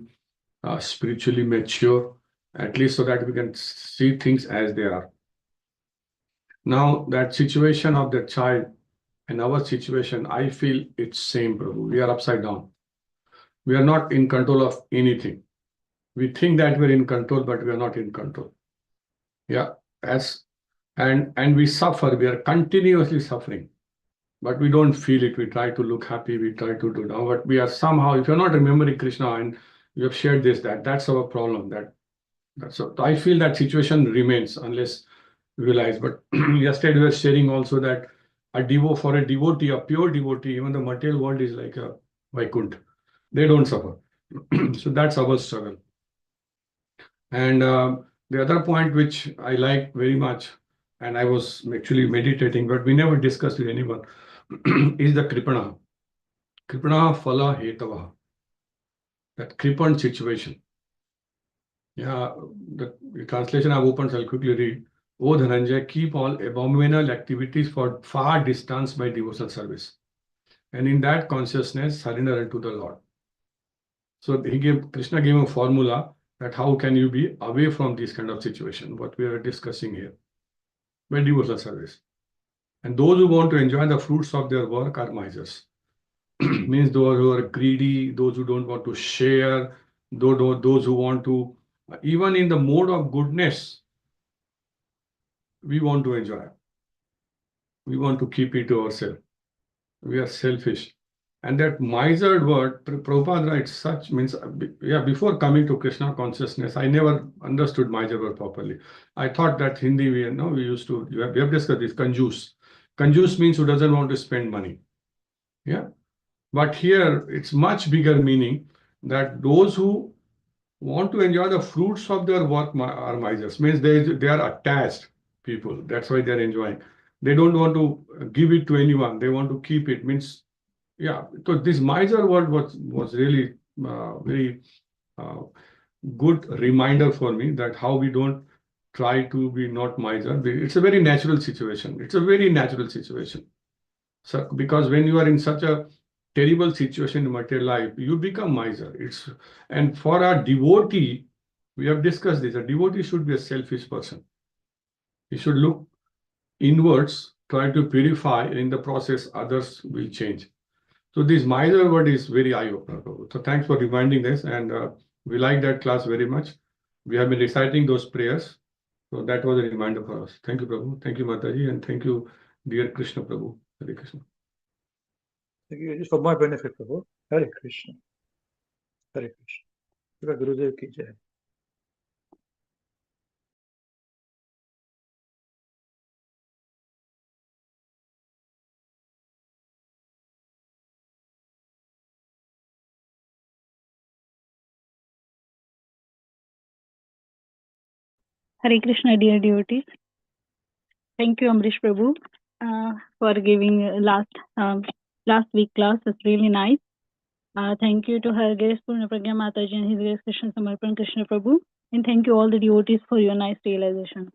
spiritually mature, at least so that we can see things as they are. Now, that situation of the child and our situation, I feel it's same, Prabhu. We are upside down. We are not in control of anything. We think that we're in control, but we are not in control. Yeah, and we suffer. We are continuously suffering, but we don't feel it. We try to look happy. We try to do now, but we are somehow. If you're not remembering Krishna and you have shared this, that's our problem. I feel that situation remains unless we realize. But yesterday we were sharing also that for a devotee, a pure devotee, even the material world is like a Vaikuntha. They don't suffer. So that's our struggle. And the other point which I like very much, and I was actually meditating, but we never discussed with anyone, is the Kripana. Kripana phala hetava. That Kripan situation. Yeah, the translation I've opened, so I'll quickly read. O Dhananjay, keep all abominable activities for far distance by devotional service. And in that consciousness, surrender unto the Lord. So Krishna gave a formula that how can you be away from this kind of situation, what we are discussing here, by devotional service. And those who want to enjoy the fruits of their work are misers. Means those who are greedy, those who don't want to share, those who want to, even in the mode of goodness, we want to enjoy. We want to keep it to ourselves. We are selfish. And that miser word, Prabhupada writes such means, yeah, before coming to Krishna consciousness, I never understood miser word properly. I thought that Hindi, we used to, we have discussed this, kanjus. Kanjus means who doesn't want to spend money. Yeah. But here it's much bigger meaning that those who want to enjoy the fruits of their work are misers. Means they are attached people. That's why they're enjoying. They don't want to give it to anyone. They want to keep it. Means, yeah. So this miser word was really very good reminder for me that how we don't try to be not miser. It's a very natural situation. It's a very natural situation. So because when you are in such a terrible situation in material life, you become miser. And for a devotee, we have discussed this. A devotee should be a selfish person. He should look inwards, try to purify, and in the process, others will change. So this miser word is very eye-opener. So thanks for reminding this, and we like that class very much. We have been reciting those prayers. So that was a reminder for us. Thank you, Prabhu. Thank you, Mataji, and thank you, dear Krishna Prabhu. Hare Krishna. Thank you. Just for my benefit, Prabhu. Hare Krishna. Hare Krishna. Gurudev ki jai. Hare Krishna, dear devotees. Thank you, Amrish Prabhu, for giving last week class. It's really nice. Thank you to Her Grace Purna Pragya Mataji and His Grace Krishna Samarpan Krishna Prabhu, and thank you all the devotees for your nice realization.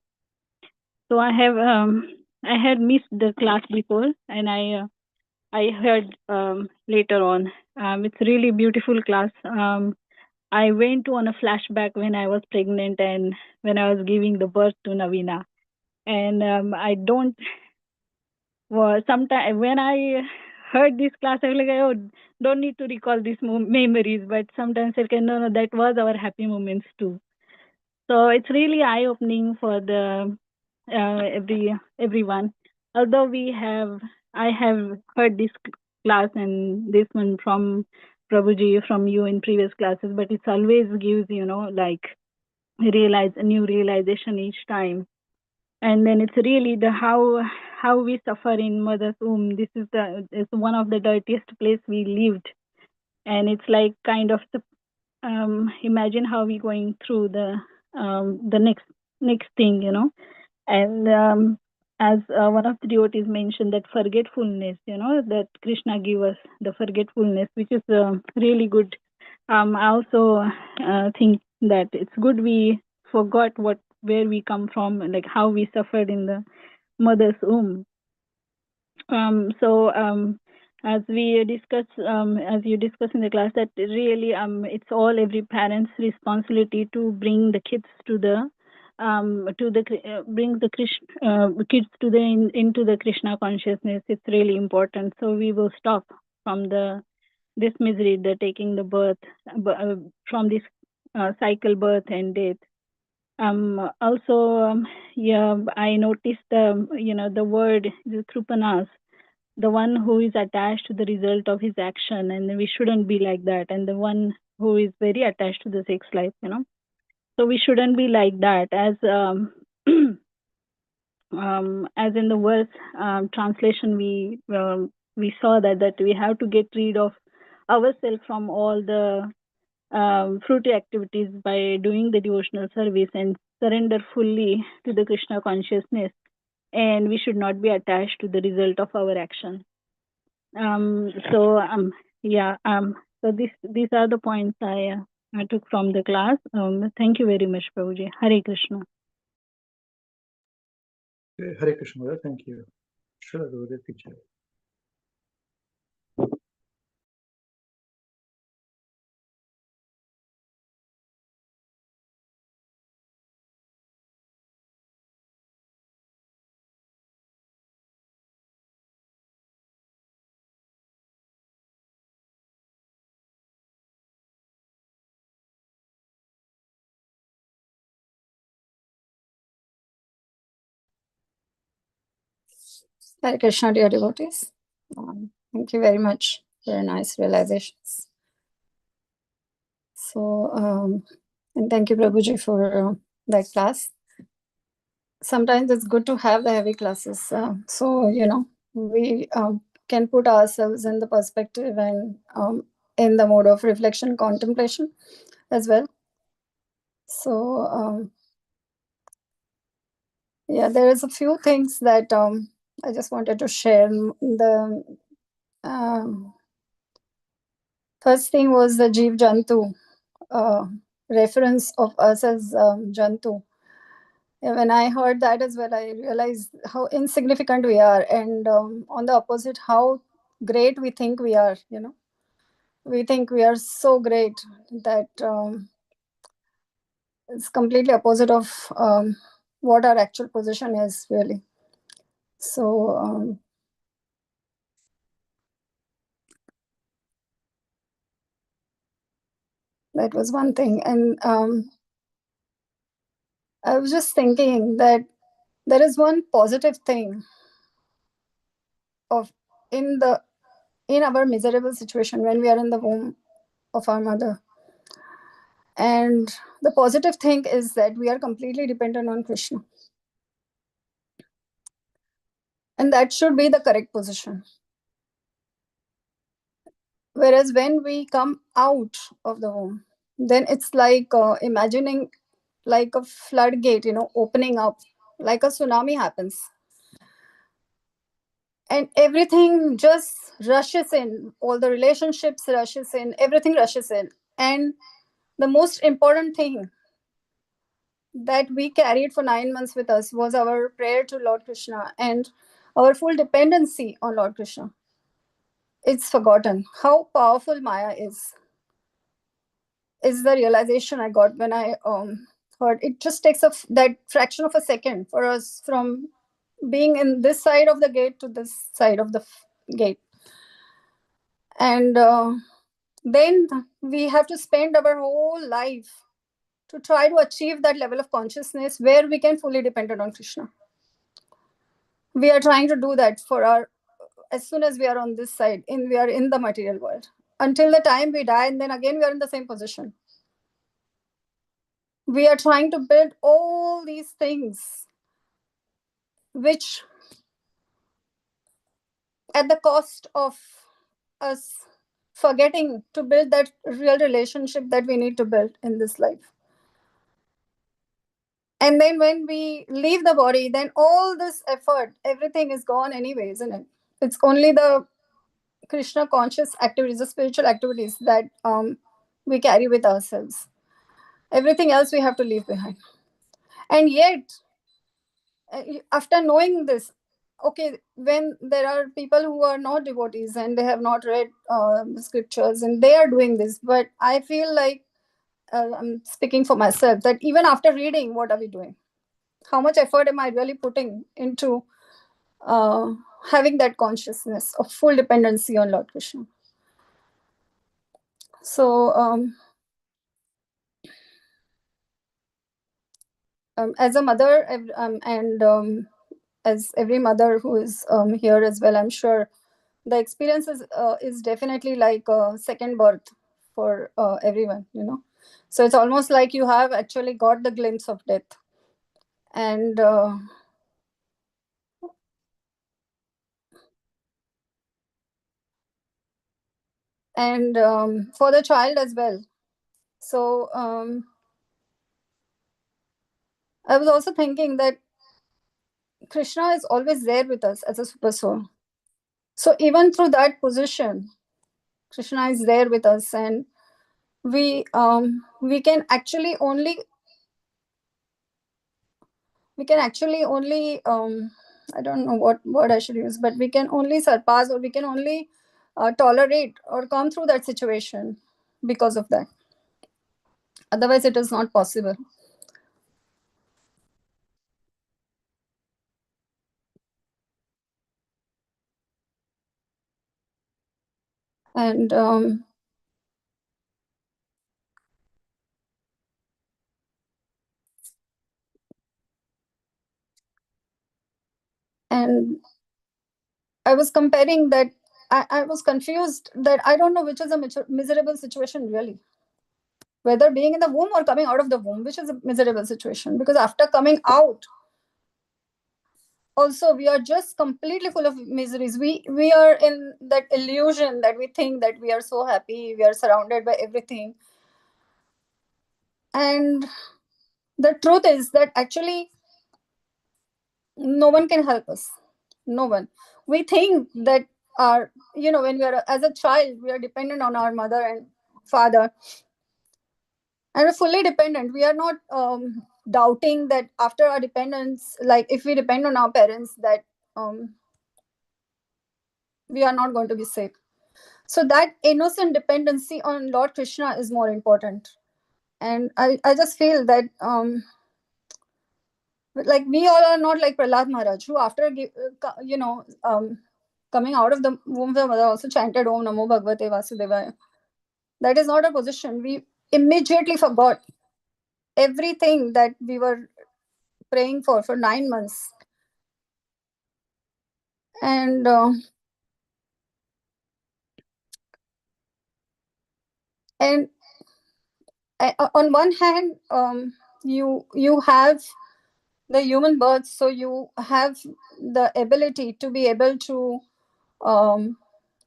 So I had missed the class before, and I heard later on. It's really beautiful class. I went on a flashback when I was pregnant and when I was giving the birth to Navina. And I don't, sometimes when I heard this class, I was like, oh, don't need to recall these memories. But sometimes I can know that was our happy moments too. So it's really eye-opening for the everyone. Although I have heard this class and this one from Prabhuji, from you in previous classes, but it always gives, like a new realization each time. And then it's really the how we suffer in mother's womb. This is one of the dirtiest place we lived, and it's like kind of imagine how we going through the next thing, and as one of the devotees mentioned, that forgetfulness, that Krishna give us the forgetfulness, which is really good. I also think that it's good we forgot where we come from, like how we suffered in the mother's womb. As we discuss, as you discuss in the class, that really it's all every parent's responsibility to bring the kids to the bring the kids to the into the Krishna consciousness. It's really important. So we will stop from this misery, the taking the birth from this cycle, birth and death. Also, I noticed the word the Krupanas, the one who is attached to the result of his action, and we shouldn't be like that. And the one who is very attached to the sex life, so we shouldn't be like that. As as in the verse translation, we saw that we have to get rid of ourselves from all the fruity activities by doing the devotional service and surrender fully to the Krishna consciousness, and we should not be attached to the result of our action. So these are the points I took from the class. Thank you very much, Prabhuji. Hare Krishna. Hare Krishna, thank you. Sure, Gurudev teacher. Hare Krishna, dear devotees. Thank you very much. Very nice realizations. So, and thank you, Prabhuji, for that class. Sometimes it's good to have the heavy classes. So, we can put ourselves in the perspective and in the mode of reflection, contemplation as well. So, there is a few things that I just wanted to share. The first thing was the Jeev Jantu, reference of us as Jantu. When I heard that as well, I realized how insignificant we are, and on the opposite, how great we think we are. We think we are so great that it's completely opposite of what our actual position is, really. So that was one thing. And I was just thinking that there is one positive thing in our miserable situation when we are in the womb of our mother. And the positive thing is that we are completely dependent on Krishna. And that should be the correct position. Whereas when we come out of the womb, then it's like imagining like a floodgate, opening up, like a tsunami happens. And everything just rushes in, all the relationships rushes in, everything rushes in. And the most important thing that we carried for 9 months with us was our prayer to Lord Krishna and our full dependency on Lord Krishna. It's forgotten how powerful Maya is the realization I got when I heard. It just takes that fraction of a second for us from being in this side of the gate to this side of the gate. And then we have to spend our whole life to try to achieve that level of consciousness where we can fully depend on Krishna. We are trying to do that for our, as soon as we are on this side, we are in the material world. Until the time we die, and then again we are in the same position. We are trying to build all these things, which at the cost of us forgetting to build that real relationship that we need to build in this life. And then when we leave the body, then all this effort, everything is gone anyway, isn't it? It's only the Krishna conscious activities, the spiritual activities that we carry with ourselves. Everything else we have to leave behind. And yet, after knowing this, okay, when there are people who are not devotees and they have not read scriptures and they are doing this, but I feel like, I'm speaking for myself, that even after reading, what are we doing? How much effort am I really putting into having that consciousness of full dependency on Lord Krishna? So, as a mother, and as every mother who is here as well, I'm sure the experience is definitely like a second birth for everyone, you know. So it's almost like you have actually got the glimpse of death. And for the child as well. So I was also thinking that Krishna is always there with us as a super soul. So even through that position, Krishna is there with us, and we can actually only I don't know what word I should use, but we can only surpass, or we can only tolerate or come through that situation because of that. Otherwise, it is not possible. And I was comparing that. I was confused that I don't know which is a miserable situation really. Whether being in the womb or coming out of the womb, which is a miserable situation. Because after coming out, also we are just completely full of miseries. We are in that illusion that we think that we are so happy, we are surrounded by everything. And the truth is that actually no one can help us. No one. We think that when we are as a child, we are dependent on our mother and father, and we're fully dependent. We are not doubting that after our dependence, like if we depend on our parents, that we are not going to be safe. So that innocent dependency on Lord Krishna is more important. And I just feel that like we all are not like Prahlad Maharaj, who after coming out of the womb of the mother also chanted Om Namo Bhagavate Vasudevaya. That is not a position. We immediately forgot everything that we were praying for 9 months. And on one hand, you have the human birth, so you have the ability to be able to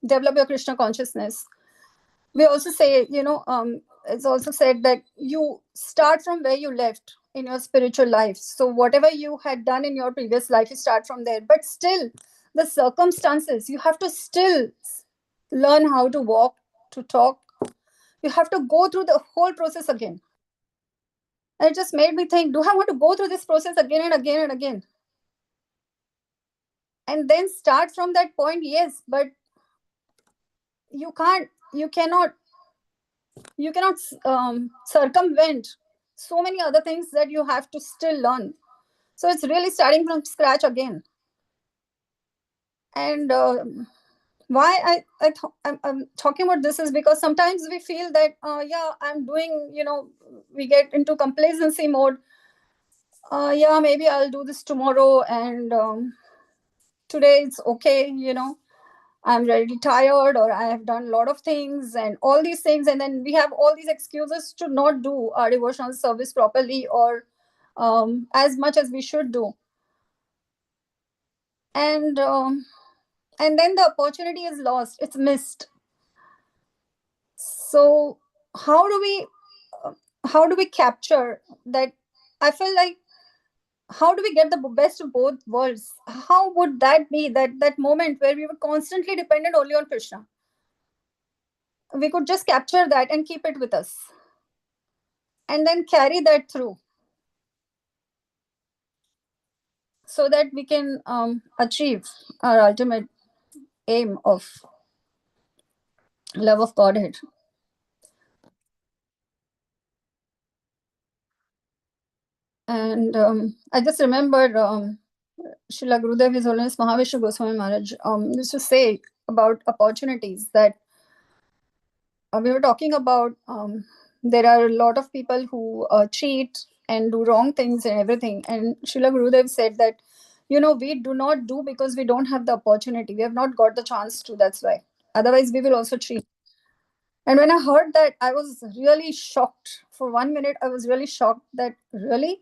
develop your Krishna consciousness. We also say, it's also said that you start from where you left in your spiritual life. So whatever you had done in your previous life, you start from there. But still, the circumstances, you have to still learn how to walk, to talk. You have to go through the whole process again. And it just made me think, do I want to go through this process again and again and again? And then start from that point? Yes, but you cannot circumvent so many other things that you have to still learn. So it's really starting from scratch again. And why I'm talking about this is because sometimes we feel that, yeah, I'm doing, we get into complacency mode. Yeah, maybe I'll do this tomorrow, and today it's okay, I'm really tired, or I have done a lot of things and all these things. And then we have all these excuses to not do our devotional service properly, or as much as we should do. And then the opportunity is lost, it's missed. So how do we capture that? I feel like, how do we get the best of both worlds? How would that be, that moment where we were constantly dependent only on Krishna? We could just capture that and keep it with us, and then carry that through, so that we can achieve our ultimate aim of love of Godhead. And I just remember Srila Gurudev, His Holiness Mahavishnu Goswami Maharaj, used to say about opportunities, that we were talking about, there are a lot of people who cheat and do wrong things and everything. And Srila Gurudev said that, we do not do because we don't have the opportunity. We have not got the chance to, that's why. Otherwise, we will also cheat. And when I heard that, I was really shocked. For 1 minute, I was really shocked that, really?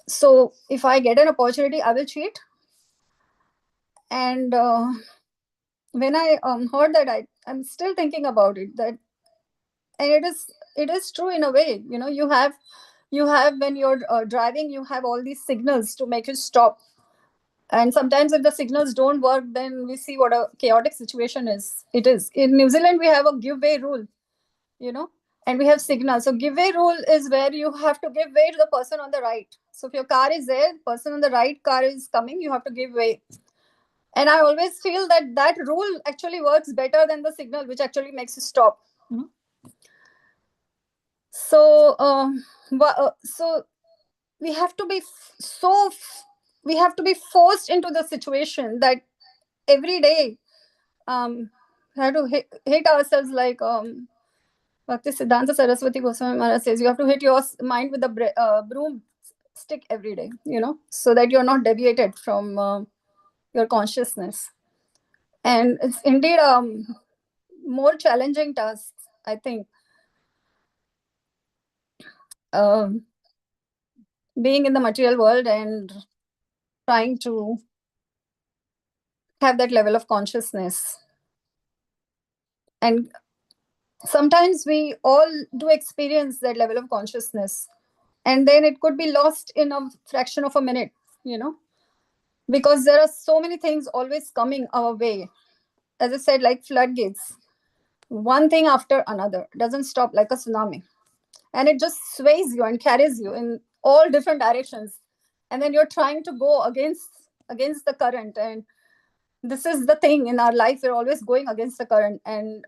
So if I get an opportunity, I will cheat? And when I heard that, I'm still thinking about it, that, and it is true in a way. You have when you're driving, you have all these signals to make you stop. And sometimes if the signals don't work, then we see what a chaotic situation it is. In New Zealand, we have a give way rule, and we have signals. So give way rule is where you have to give way to the person on the right. So if your car is there, the person on the right car is coming, you have to give way. And I always feel that rule actually works better than the signal, which actually makes you stop. So so we have to be we have to be forced into the situation that every day we have to hit ourselves, like Bhakti Siddhanta Saraswati Goswami Maharaj says, you have to hit your mind with a broom stick every day, so that you're not deviated from your consciousness. And it's indeed more challenging task, I think, being in the material world and trying to have that level of consciousness. And sometimes we all do experience that level of consciousness, and then it could be lost in a fraction of a minute, because there are so many things always coming our way. As I said, like floodgates, one thing after another, doesn't stop, like a tsunami. And it just sways you and carries you in all different directions. And then you're trying to go against the current. And this is the thing in our life, we're always going against the current. And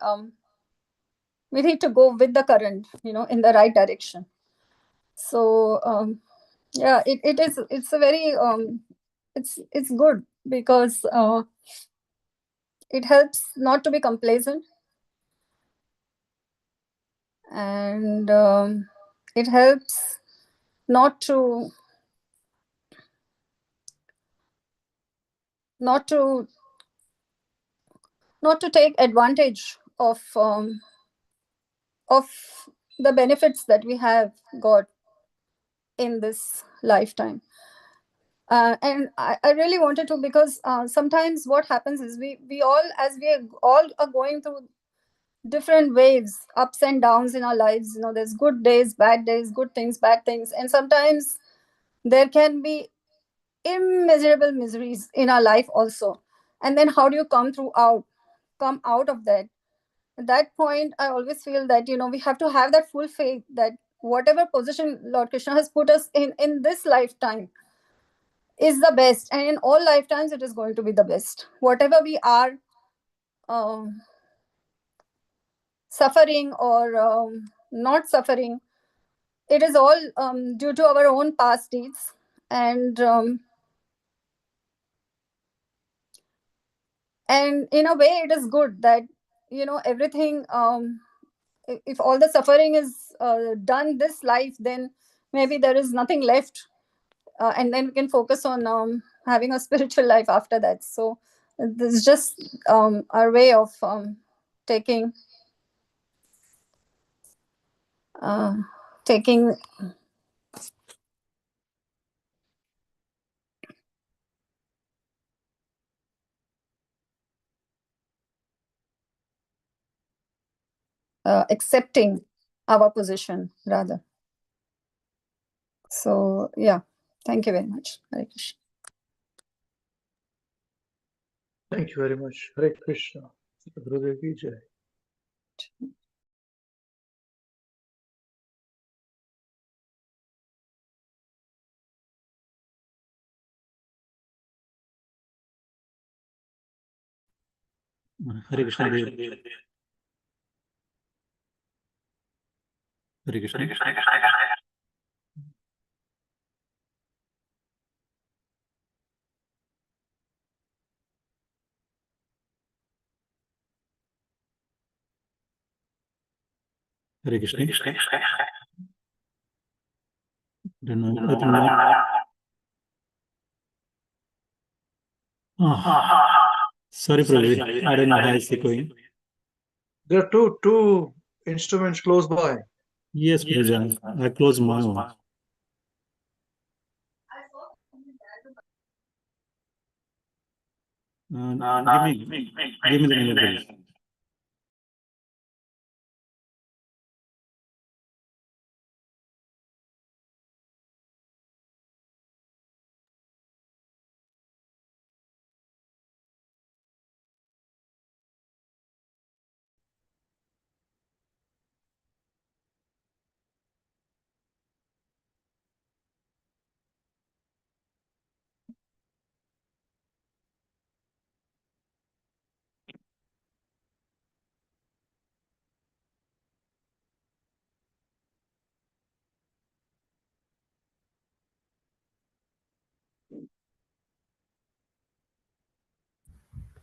we need to go with the current, in the right direction. So yeah, it's a very it's good, because it helps not to be complacent, and it helps not to take advantage of the benefits that we have got in this lifetime. And I really wanted to, because sometimes what happens is we all, as we all are going through different waves, ups and downs in our lives. There's good days, bad days, good things, bad things, and sometimes there can be immeasurable miseries in our life also. And then how do you come out of that? At that point, I always feel that we have to have that full faith that whatever position Lord Krishna has put us in this lifetime is the best, and in all lifetimes it is going to be the best. Whatever we are suffering or not suffering, it is all due to our own past deeds. And And in a way, it is good that, everything, if all the suffering is done this life, then maybe there is nothing left. And then we can focus on having a spiritual life after that. So this is just our way of taking accepting our position rather. So yeah, thank you very much. Hare Krishna. Thank you very much. Hare Krishna. Gurudev ki jai. Hare Krishna. Hare Krishna. Hare Krishna. Don't know. Open mic. Sorry, Prabhuji. I don't know how it's going. There are two instruments close by. Yes, Prabhuji. I close my one. Give me the name, please.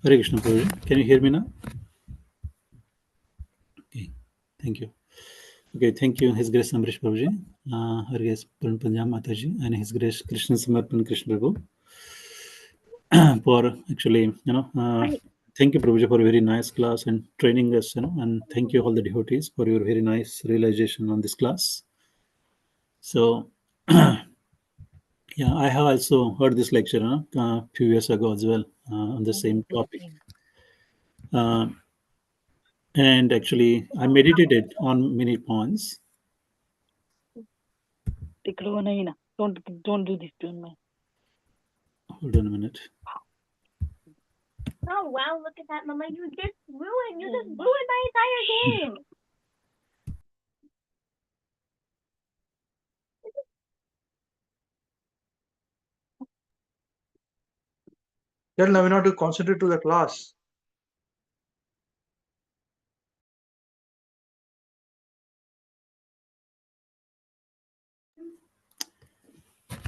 Hare Krishna, Prabhuji. Can you hear me now? Okay, thank you. Okay, thank you, His Grace Amrish Prabhuji, Her Grace Punjab Mataji, and His Grace Krishna Samarpan Krishna Prabhu for actually, thank you, Prabhuji, for a very nice class and training us, and thank you all the devotees for your very nice realization on this class. So, yeah, I have also heard this lecture a few years ago as well on the same topic. And actually, I meditated on many points. Don't do this to me. Hold on a minute. Oh wow, look at that, Mama. You just ruined my entire game. Tell Navina to concentrate to the class.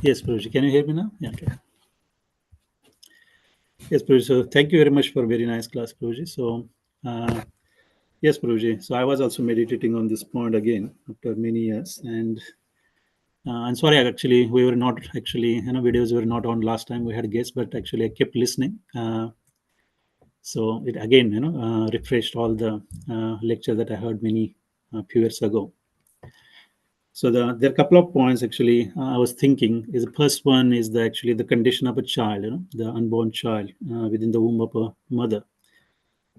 Yes, Prabhuji. Can you hear me now? Yeah, okay. Yes, Prabhuji. So thank you very much for a very nice class, Prabhuji. So, yes, Prabhuji. So I was also meditating on this point again after many years. And I'm sorry, actually, we were not actually, videos were not on last time. We had guests, but actually I kept listening. So it again, refreshed all the lecture that I heard few years ago. So there are a couple of points actually I was thinking. Is the first one is actually the condition of a child, the unborn child within the womb of a mother.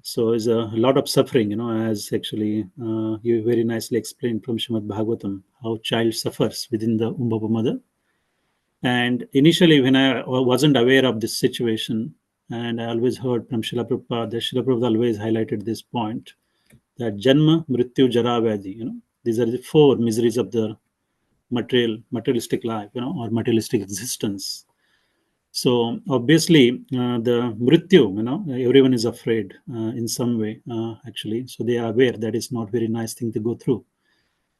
So is a lot of suffering, as actually you very nicely explained from Srimad Bhāgavatam, how child suffers within the womb of a mother. And initially, when I wasn't aware of this situation, and I always heard from Srila Prabhupada, that Srila Prabhupada always highlighted this point, that Janma, Mrityu, Jara, Vyadhi, these are the four miseries of the materialistic life, or materialistic existence. So obviously, the Mrityu, everyone is afraid in some way, actually. So they are aware that it's not very nice thing to go through.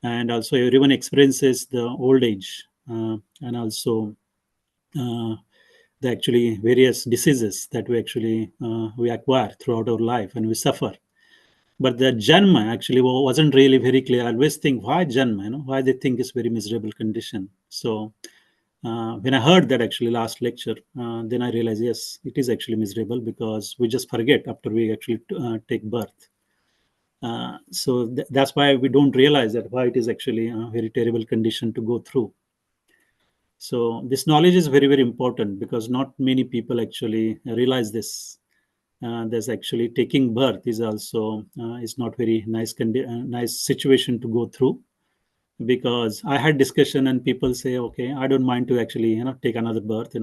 And also everyone experiences the old age and also the actually various diseases that we acquire throughout our life and we suffer. But the Janma actually wasn't really very clear. I always think, why Janma? Why they think it's very miserable condition. So when I heard that actually last lecture, then I realized, yes, it is actually miserable because we just forget after we actually take birth. So that's why we don't realize that why it is actually a very terrible condition to go through. So this knowledge is very, very important because not many people actually realize this. There's actually taking birth is also is not very nice nice situation to go through, because I had discussion and people say, okay, I don't mind to actually take another birth.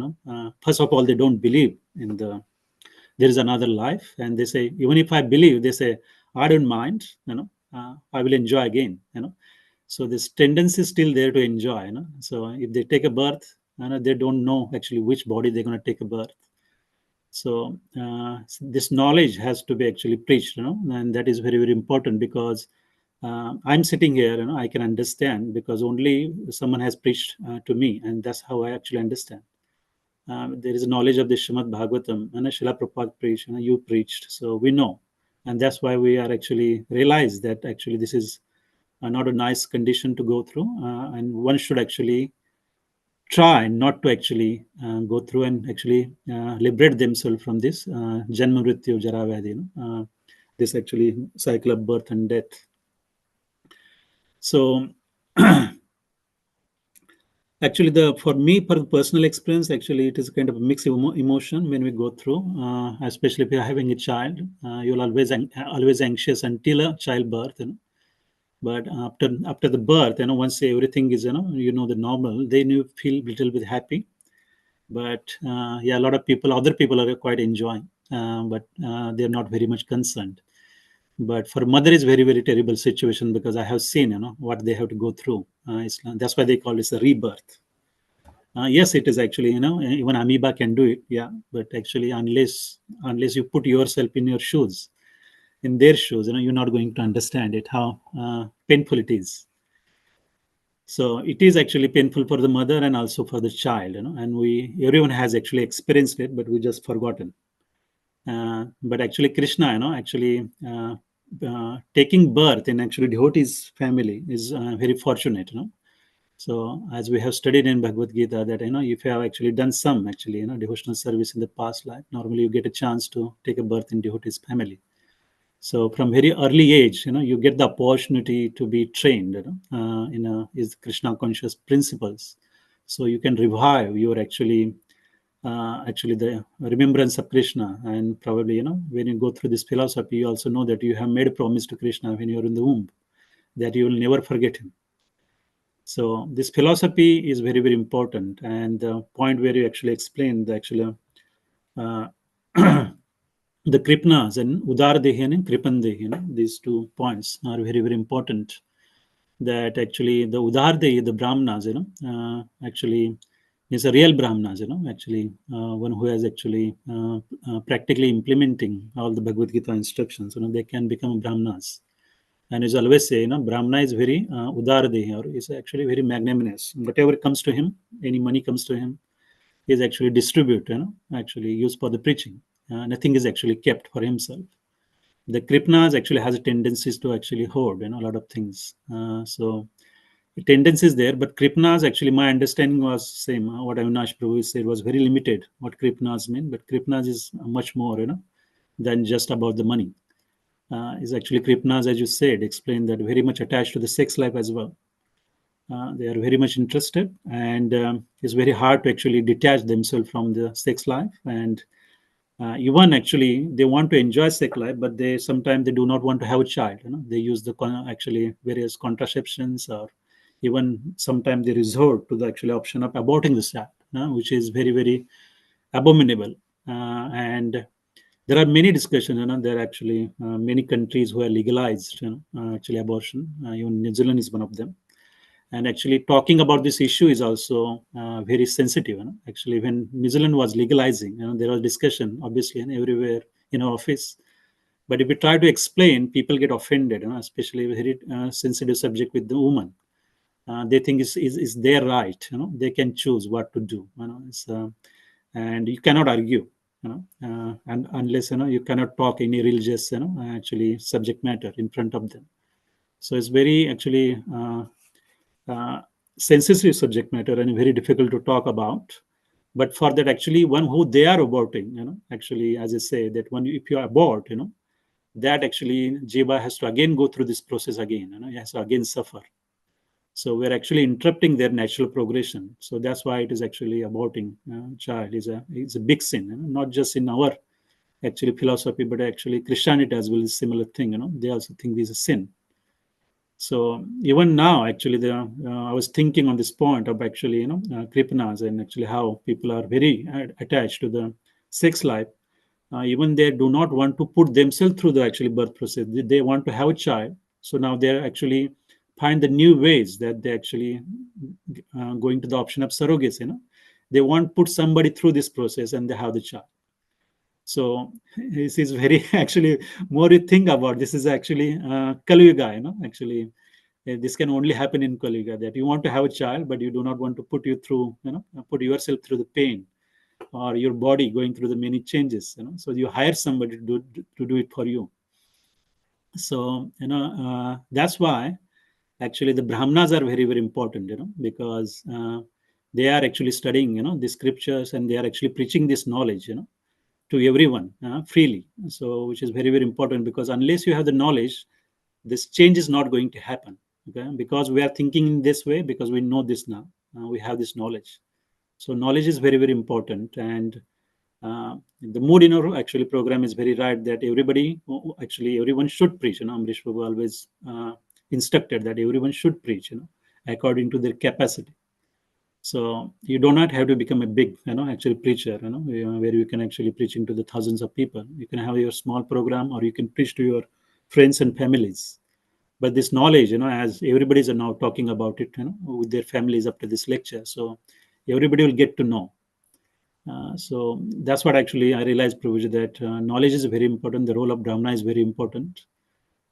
First of all, they don't believe in there is another life, and they say, even if I believe, they say, I don't mind. I will enjoy again. So this tendency is still there to enjoy. So if they take a birth, they don't know actually which body they're going to take a birth. So this knowledge has to be actually preached, and that is very, very important, because I'm sitting here, I can understand because only someone has preached to me, and that's how I actually understand. There is a knowledge of the Srimad Bhāgavatam, and Srila Prabhupada preached, you preached, so we know, and that's why we are actually realize that actually this is not a nice condition to go through, and one should actually try not to actually go through and actually liberate themselves from this Janma Mrityu Jara Vyadhi, this actually cycle of birth and death. So actually, for me, for personal experience, actually, it is kind of a mixed emotion when we go through, especially if you're having a child. You're always anxious until a childbirth, But after the birth, once everything is, the normal, then you feel a little bit happy. But yeah, a lot of people, other people are quite enjoying, but they're not very much concerned. But for mother, it's very, very terrible situation, because I have seen, what they have to go through. That's why they call it a rebirth. Yes, it is actually, even amoeba can do it. Yeah, but actually, unless you put yourself in their shoes, you're not going to understand it, how painful it is. So it is actually painful for the mother and also for the child, and everyone has actually experienced it, but we just forgotten. But actually, Krishna, actually taking birth in actually devotees' family is very fortunate, So as we have studied in Bhagavad Gita, that if you have actually done some actually devotional service in the past life, normally you get a chance to take a birth in devotees' family. So from very early age, you get the opportunity to be trained, is Krishna conscious principles. So you can revive your actually the remembrance of Krishna, and probably when you go through this philosophy, you also know that you have made a promise to Krishna when you are in the womb that you will never forget him. So this philosophy is very, very important, and the point where you actually explain the actually the Kripnas and Udardehi and Kripandehi, these 2 points are very, very important. That actually the Udardehi, the Brahmanas, actually is a real Brahmanas, actually one who has actually practically implementing all the Bhagavad Gita instructions, they can become Brahmanas. And as I always say, Brahmana is very Udardehi, or is actually very magnanimous. Whatever comes to him, any money comes to him, is actually distributed, actually used for the preaching. Nothing is actually kept for himself. The Kripnas actually has a tendencies to actually hoard, a lot of things. So the tendency is there, but Kripnas actually, my understanding was same. What Avinash Prabhu said was very limited. What Kripnas mean, but Kripnas is much more, than just about the money. Is actually Kripnas, as you said, explain that very much attached to the sex life as well. They are very much interested, and it's very hard to actually detach themselves from the sex life. And even actually they want to enjoy sex life, but they sometimes they do not want to have a child. They use the actually various contraceptions, or even sometimes they resort to the actually option of aborting the child, which is very, very abominable. And there are many discussions. There are actually many countries who are legalized actually abortion. Even New Zealand is one of them. And actually talking about this issue is also very sensitive. Actually, when New Zealand was legalizing, there was discussion, obviously, and everywhere in our office. But if we try to explain, people get offended, especially a very sensitive subject with the woman. They think it's their right, they can choose what to do. and you cannot argue, and unless you cannot talk any religious actually subject matter in front of them. So it's very actually sensitive subject matter and very difficult to talk about. But for that, actually, one who they are aborting, actually, as I say, that when if you abort, that actually jiva has to again go through this process again, it has to again suffer. So we're actually interrupting their natural progression. So that's why it is actually aborting child is a big sin, not just in our actually philosophy, but actually Christianity as well is similar thing. They also think this is a sin. So even now, actually, I was thinking on this point of actually, kripanas and actually how people are very attached to the sex life. Even they do not want to put themselves through the actually birth process. They want to have a child. So now they're actually find the new ways that they actually going to the option of surrogacy. They want put somebody through this process and they have the child. So this is very actually more you think about this is actually Kali Yuga, actually this can only happen in Kali Yuga, that you want to have a child but you do not want to put you through put yourself through the pain or your body going through the many changes, so you hire somebody to do it for you. So that's why actually the brahmanas are very, very important, because they are actually studying the scriptures and they are actually preaching this knowledge to everyone freely. So which is very, very important, because unless you have the knowledge, this change is not going to happen. Okay, because we are thinking in this way, because we know this now, we have this knowledge. So knowledge is very, very important. And the mood in our actually program is very right, that everyone should preach. Amrish Prabhu always instructed that everyone should preach according to their capacity. So you do not have to become a big actually preacher where you can actually preaching to the thousands of people. You can have your small program, or you can preach to your friends and families. But this knowledge, as everybody is now talking about it with their families after this lecture, so everybody will get to know. So that's what actually I realized, Prabhuji, that knowledge is very important. The role of Brahmana is very important.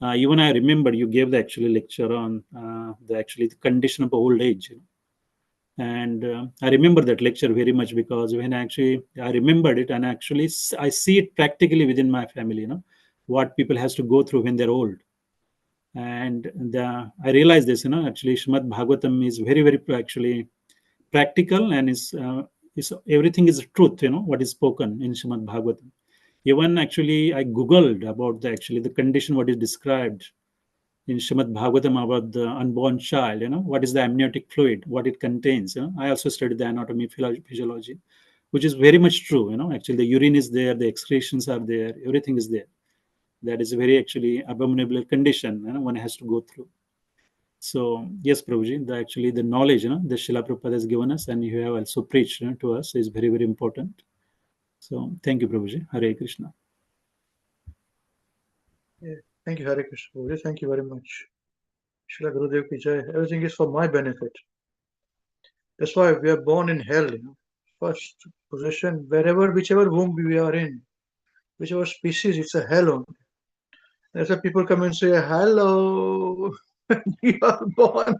Even I remember you gave the actually lecture on the condition of old age. And I remember that lecture very much, because when I remembered it, and actually I see it practically within my family, what people has to go through when they're old. And I realized this, actually Srimad Bhāgavatam is very, very actually practical, and is everything is truth, what is spoken in Srimad Bhāgavatam. Even actually I googled about the condition what is described in Srimad Bhāgavatam about the unborn child, what is the amniotic fluid, what it contains. I also studied the anatomy, physiology, which is very much true. Actually the urine is there, the excretions are there, everything is there. That is a very actually abominable condition one has to go through. So yes, Prabhuji, the knowledge, the Srila Prabhupada has given us, and you have also preached to us, is very, very important. So thank you, Prabhuji. Hare Krishna. Yeah, thank you, Hare Krishna. Prabhuji. Thank you very much. Srila Gurudev ki jai. Everything is for my benefit. That's why we are born in hell. First position, whichever womb we are in, whichever species, it's a hell only. That's why people come and say, hello, you are born.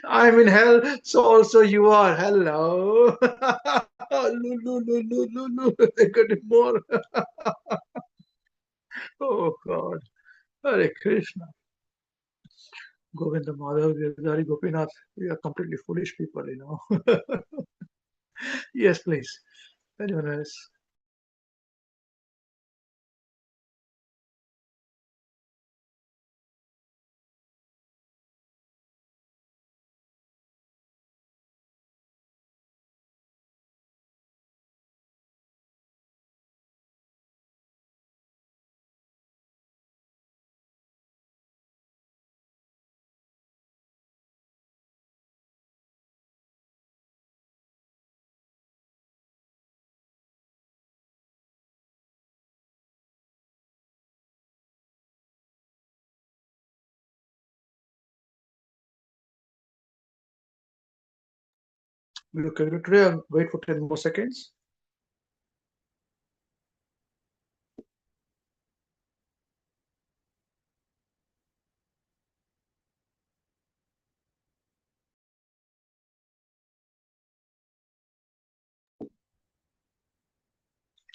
I'm in hell, so also you are. Hello. They're getting more. Oh God. Hare Krishna. Govinda Madhav, Girdhari Gopinath. We are completely foolish people, Yes, please. Anyone else? Will you continue today and wait for 10 more seconds?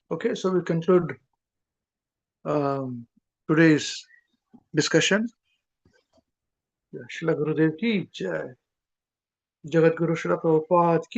Okay, so we conclude today's discussion. Srila Gurudev ki jai. Jagat Guru Srila Prabhupada ki